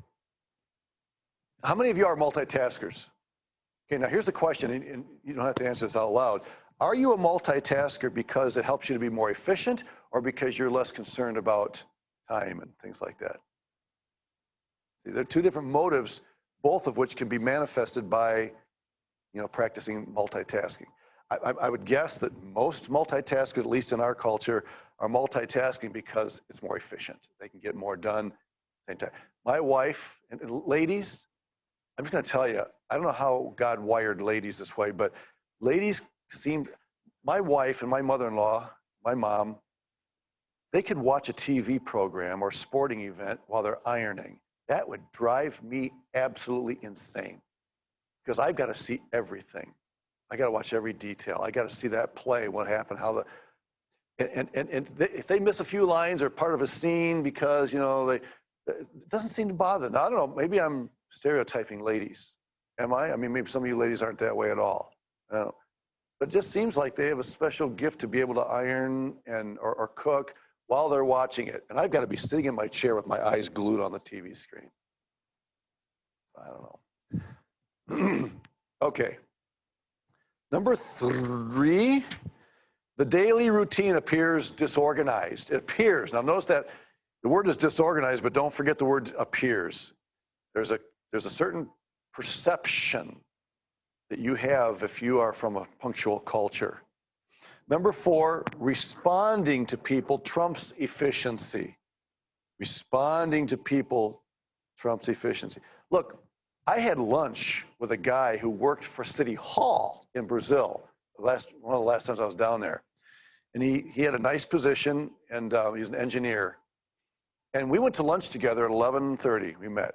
How many of you are multitaskers? Okay, now here's the question, and you don't have to answer this out loud. Are you a multitasker because it helps you to be more efficient or because you're less concerned about time and things like that? See, there are 2 different motives, both of which can be manifested by, practicing multitasking. I would guess that most multitaskers, at least in our culture, are multitasking because it's more efficient. They can get more done at the same time. My wife, and ladies, I'm just going to tell you, I don't know how God wired ladies this way, but ladies my wife and my mother-in-law, my mom, they could watch a TV program or sporting event while they're ironing. That would drive me absolutely insane because I've got to see everything. I got to watch every detail. I got to see that play, what happened, if they miss a few lines or part of a scene because, it doesn't seem to bother them. Now, I don't know, maybe I'm stereotyping ladies. Am I? I mean, maybe some of you ladies aren't that way at all. I don't know. But it just seems like they have a special gift to be able to iron or cook while they're watching it. And I've got to be sitting in my chair with my eyes glued on the TV screen. I don't know. Okay. Number 3, the daily routine appears disorganized. It appears. Now notice that the word is disorganized, but don't forget the word appears. there's a certain perception that you have if you are from a punctual culture. Number 4, responding to people trumps efficiency. Responding to people trumps efficiency. Look, I had lunch with a guy who worked for City Hall in Brazil, one of the last times I was down there. And he had a nice position, and he's an engineer. And we went to lunch together at 11:30, we met.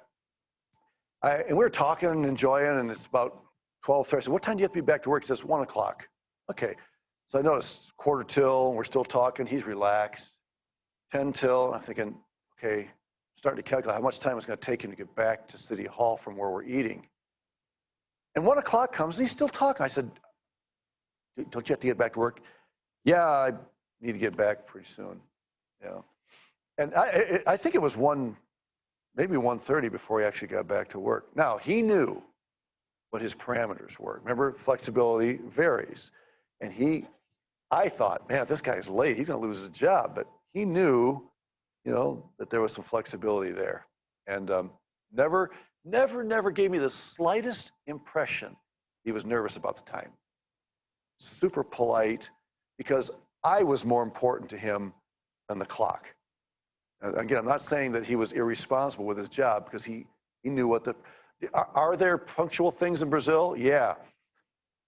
And we were talking and enjoying, and it's about 12:30. I said, what time do you have to be back to work? He says, 1 o'clock. Okay. So I noticed 1:45, and we're still talking. He's relaxed. 10 till, I'm thinking, okay, starting to calculate how much time it's going to take him to get back to City Hall from where we're eating. And 1 o'clock comes, and he's still talking. I said, don't you have to get back to work? Yeah, I need to get back pretty soon. Yeah. And I think it was maybe 1:30 before he actually got back to work. Now, he knew what his parameters were. Remember, flexibility varies. And I thought, man, if this guy's late, he's going to lose his job. But he knew, that there was some flexibility there. And never gave me the slightest impression he was nervous about the time. Super polite, because I was more important to him than the clock. Again, I'm not saying that he was irresponsible with his job, because he knew what are there punctual things in Brazil? Yeah.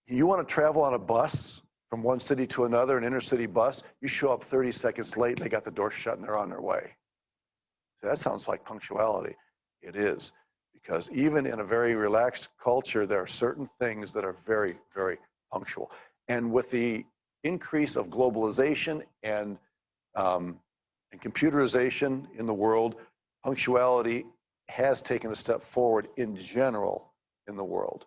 You want to travel on a bus from one city to another, an intercity bus, you show up 30 seconds late, and they got the door shut and they're on their way. So that sounds like punctuality. It is, because even in a very relaxed culture, there are certain things that are very, very punctual. And with the increase of globalization and computerization in the world, punctuality has taken a step forward in general in the world,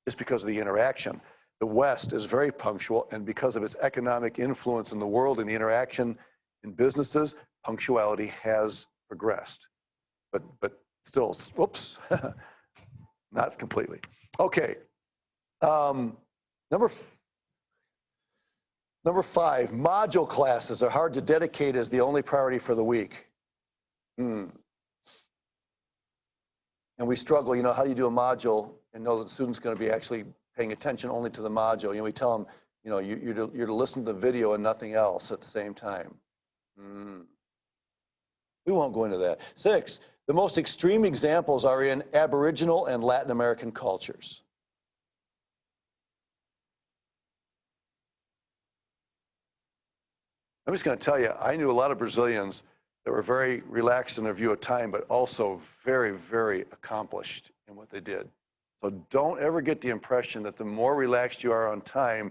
just because of the interaction. The West is very punctual, and because of its economic influence in the world and the interaction in businesses, punctuality has progressed. But still, whoops, not completely. Okay. Number 5, module classes are hard to dedicate as the only priority for the week. And we struggle, how do you do a module and know that the student's going to be actually paying attention only to the module? We tell them, you're to listen to the video and nothing else at the same time. We won't go into that. 6, the most extreme examples are in Aboriginal and Latin American cultures. I'm just going to tell you, I knew a lot of Brazilians that were very relaxed in their view of time, but also very, very accomplished in what they did. So don't ever get the impression that the more relaxed you are on time,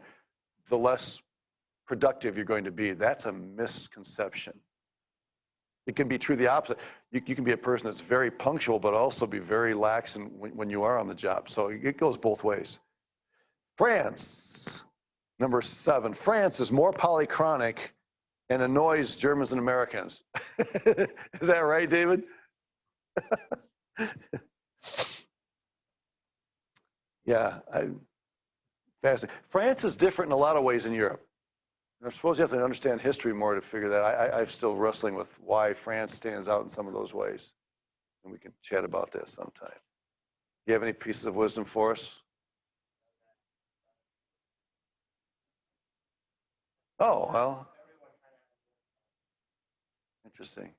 the less productive you're going to be. That's a misconception. It can be true the opposite. You can be a person that's very punctual, but also be very lax when you are on the job. So it goes both ways. France, number 7. France is more polychronic and annoys Germans and Americans. Is that right, David? Yeah, fascinating. France is different in a lot of ways in Europe. I suppose you have to understand history more to figure that. I'm still wrestling with why France stands out in some of those ways. And we can chat about this sometime. Do you have any pieces of wisdom for us? Oh, well. Interesting.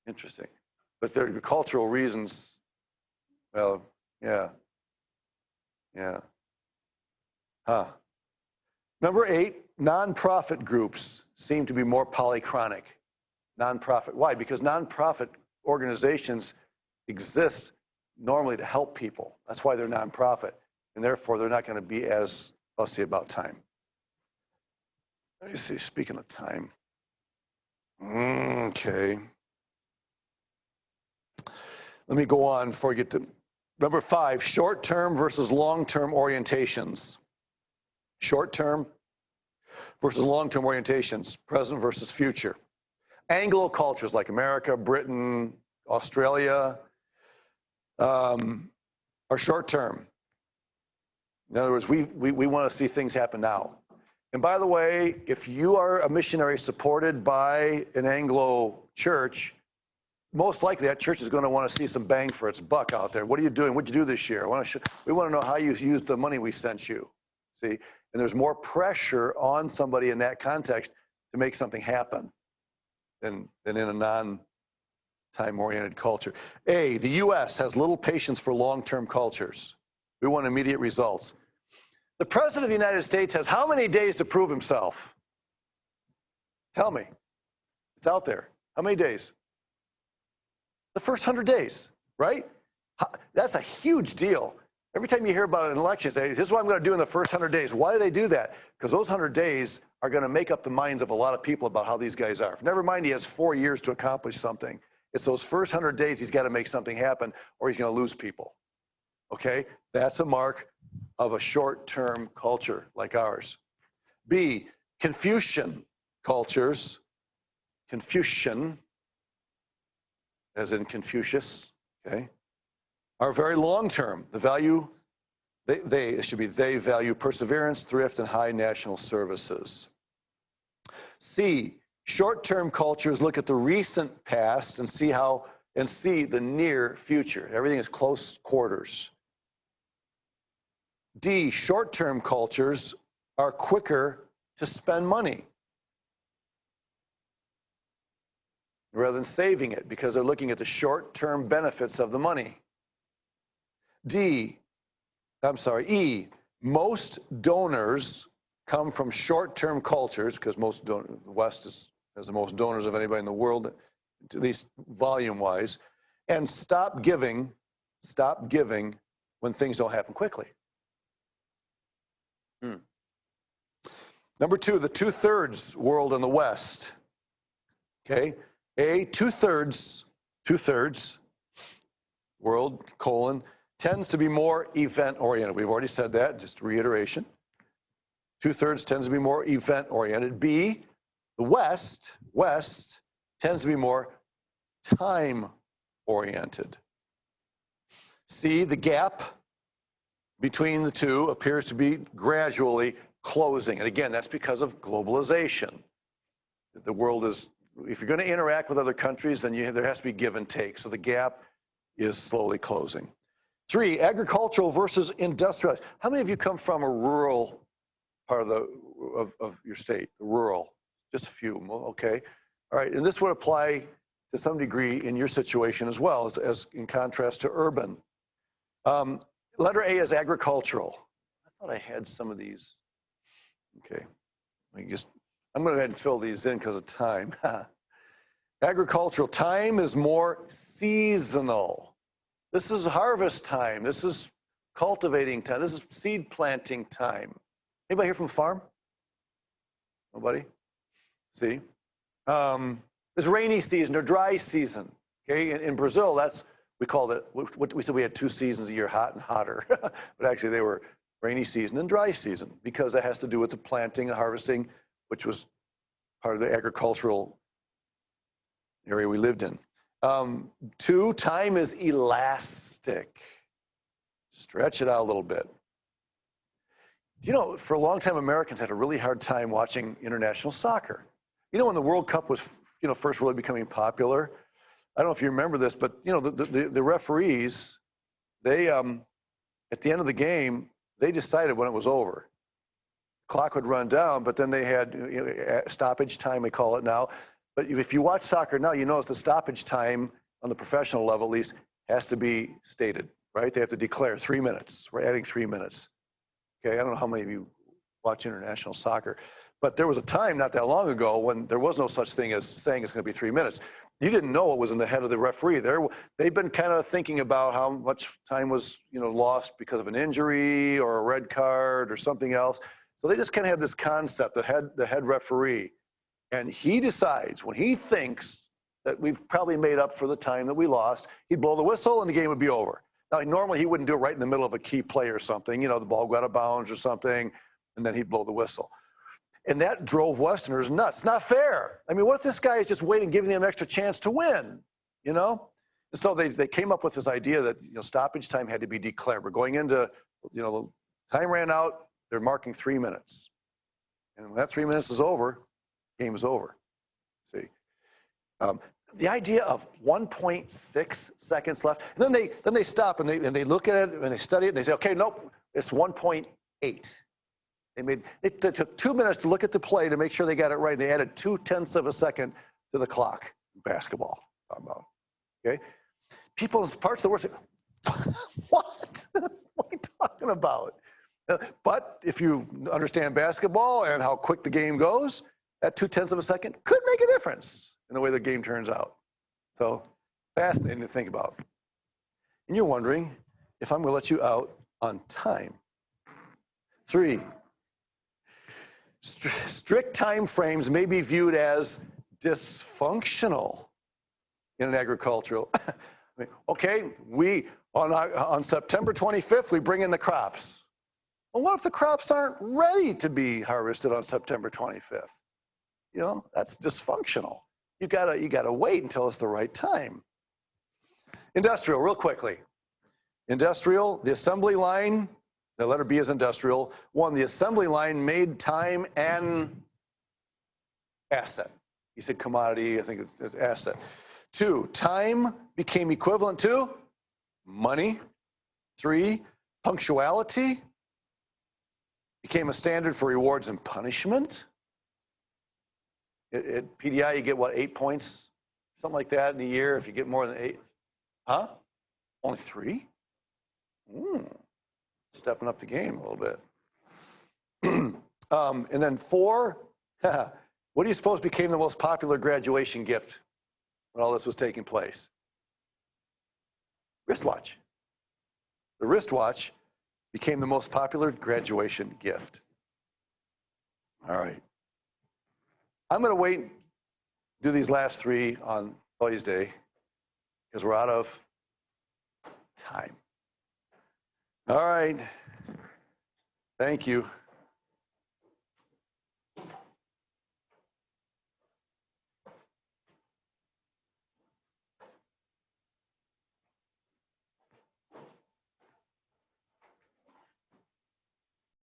Interesting. But there are cultural reasons. Well, yeah. Yeah. Huh. Number 8, nonprofit groups seem to be more polychronic. Nonprofit. Why? Because nonprofit organizations exist normally to help people. That's why they're nonprofit. And therefore, they're not going to be as fussy about time. Let me see, speaking of time. Okay. Let me go on before we get to number 5, short-term versus long-term orientations. Short-term versus long-term orientations, present versus future. Anglo cultures like America, Britain, Australia are short-term. In other words, we want to see things happen now. And by the way, if you are a missionary supported by an Anglo church, most likely that church is going to want to see some bang for its buck out there. What are you doing? What'd you do this year? We want to know how you used the money we sent you. See, and there's more pressure on somebody in that context to make something happen than in a non-time-oriented culture. A, the U.S. has little patience for long-term cultures. We want immediate results. The President of the United States has how many days to prove himself? Tell me. It's out there. How many days? The first 100 days, right? That's a huge deal. Every time you hear about an election, say, this is what I'm going to do in the first 100 days. Why do they do that? Because those 100 days are going to make up the minds of a lot of people about how these guys are. Never mind he has 4 years to accomplish something. It's those first 100 days he's got to make something happen or he's going to lose people. Okay? That's a mark of a short-term culture like ours. B, Confucian cultures, Confucian, as in Confucius, okay, are very long-term. The value, it should be they value perseverance, thrift, and high national services. C, short-term cultures look at the recent past and see the near future. Everything is close quarters. D, short-term cultures are quicker to spend money rather than saving it because they're looking at the short-term benefits of the money. E, most donors come from short-term cultures because the West has the most donors of anybody in the world, at least volume-wise, and stop giving when things don't happen quickly. Number 2, the two-thirds world in the West. Okay, A, two-thirds world, tends to be more event-oriented. We've already said that, just reiteration. Two-thirds tends to be more event-oriented. B, the West tends to be more time-oriented. C, the gap between the two appears to be gradually closing. And again, that's because of globalization. The world is, if you're going to interact with other countries, then there has to be give and take. So the gap is slowly closing. 3, agricultural versus industrialized. How many of you come from a rural part of your state? Rural, just a few, okay. All right, and this would apply to some degree in your situation as well, as in contrast to urban. Letter A is agricultural. I thought I had some of these. Okay, I'm going to go ahead and fill these in because of time. Agricultural time is more seasonal. This is harvest time. This is cultivating time. This is seed planting time. Anybody here from the farm? Nobody? See? It's rainy season or dry season. Okay, in Brazil, we called it, we said we had 2 seasons a year, hot and hotter. But actually they were rainy season and dry season because that has to do with the planting and harvesting, which was part of the agricultural area we lived in. 2, time is elastic. Stretch it out a little bit. You know, for a long time, Americans had a really hard time watching international soccer. You know, when the World Cup was, first really becoming popular, I don't know if you remember this, but, the referees, they, at the end of the game, they decided when it was over. Clock would run down, but then they had stoppage time, we call it now. But if you watch soccer now, you notice the stoppage time on the professional level, at least, has to be stated, right? They have to declare 3 minutes. We're adding 3 minutes. Okay, I don't know how many of you watch international soccer, but there was a time not that long ago when there was no such thing as saying it's going to be 3 minutes. You didn't know what was in the head of the referee. They've been kind of thinking about how much time was lost because of an injury or a red card or something else. So they just kind of have this concept, the head referee, and he decides when he thinks that we've probably made up for the time that we lost, he'd blow the whistle and the game would be over. Now, normally he wouldn't do it right in the middle of a key play or something, the ball got out of bounds or something, and then he'd blow the whistle. And that drove Westerners nuts. It's not fair. I mean, what if this guy is just waiting, giving them an extra chance to win, And so they came up with this idea that, stoppage time had to be declared. We're going into, time ran out, they're marking 3 minutes. And when that 3 minutes is over, game is over. See? the idea of 1.6 seconds left, and then they stop and they look at it and they study it and they say, okay, nope, it's 1.8. It took 2 minutes to look at the play to make sure they got it right. They added 0.2 of a second to the clock. Basketball, talking about. Okay, people in parts of the world say, what? What are you talking about? But if you understand basketball and how quick the game goes, that 0.2 of a second could make a difference in the way the game turns out. So fascinating to think about. And you're wondering if I'm going to let you out on time. 3, strict time frames may be viewed as dysfunctional in an agricultural. I mean, okay, on September 25th, we bring in the crops. Well, what if the crops aren't ready to be harvested on September 25th? You know, that's dysfunctional. You gotta wait until it's the right time. Industrial, real quickly. Industrial, the assembly line, the letter B is industrial. 1, the assembly line made time an asset. He said commodity, I think it's asset. 2, time became equivalent to money. 3, punctuality became a standard for rewards and punishment. At PDI, you get what, 8 points? Something like that in a year if you get more than 8. Huh? Only 3? Stepping up the game a little bit. And then 4, what do you suppose became the most popular graduation gift when all this was taking place? Wristwatch. The wristwatch became the most popular graduation gift. All right. I'm going to wait, do these last 3 on Boys Day because we're out of time. All right. Thank you.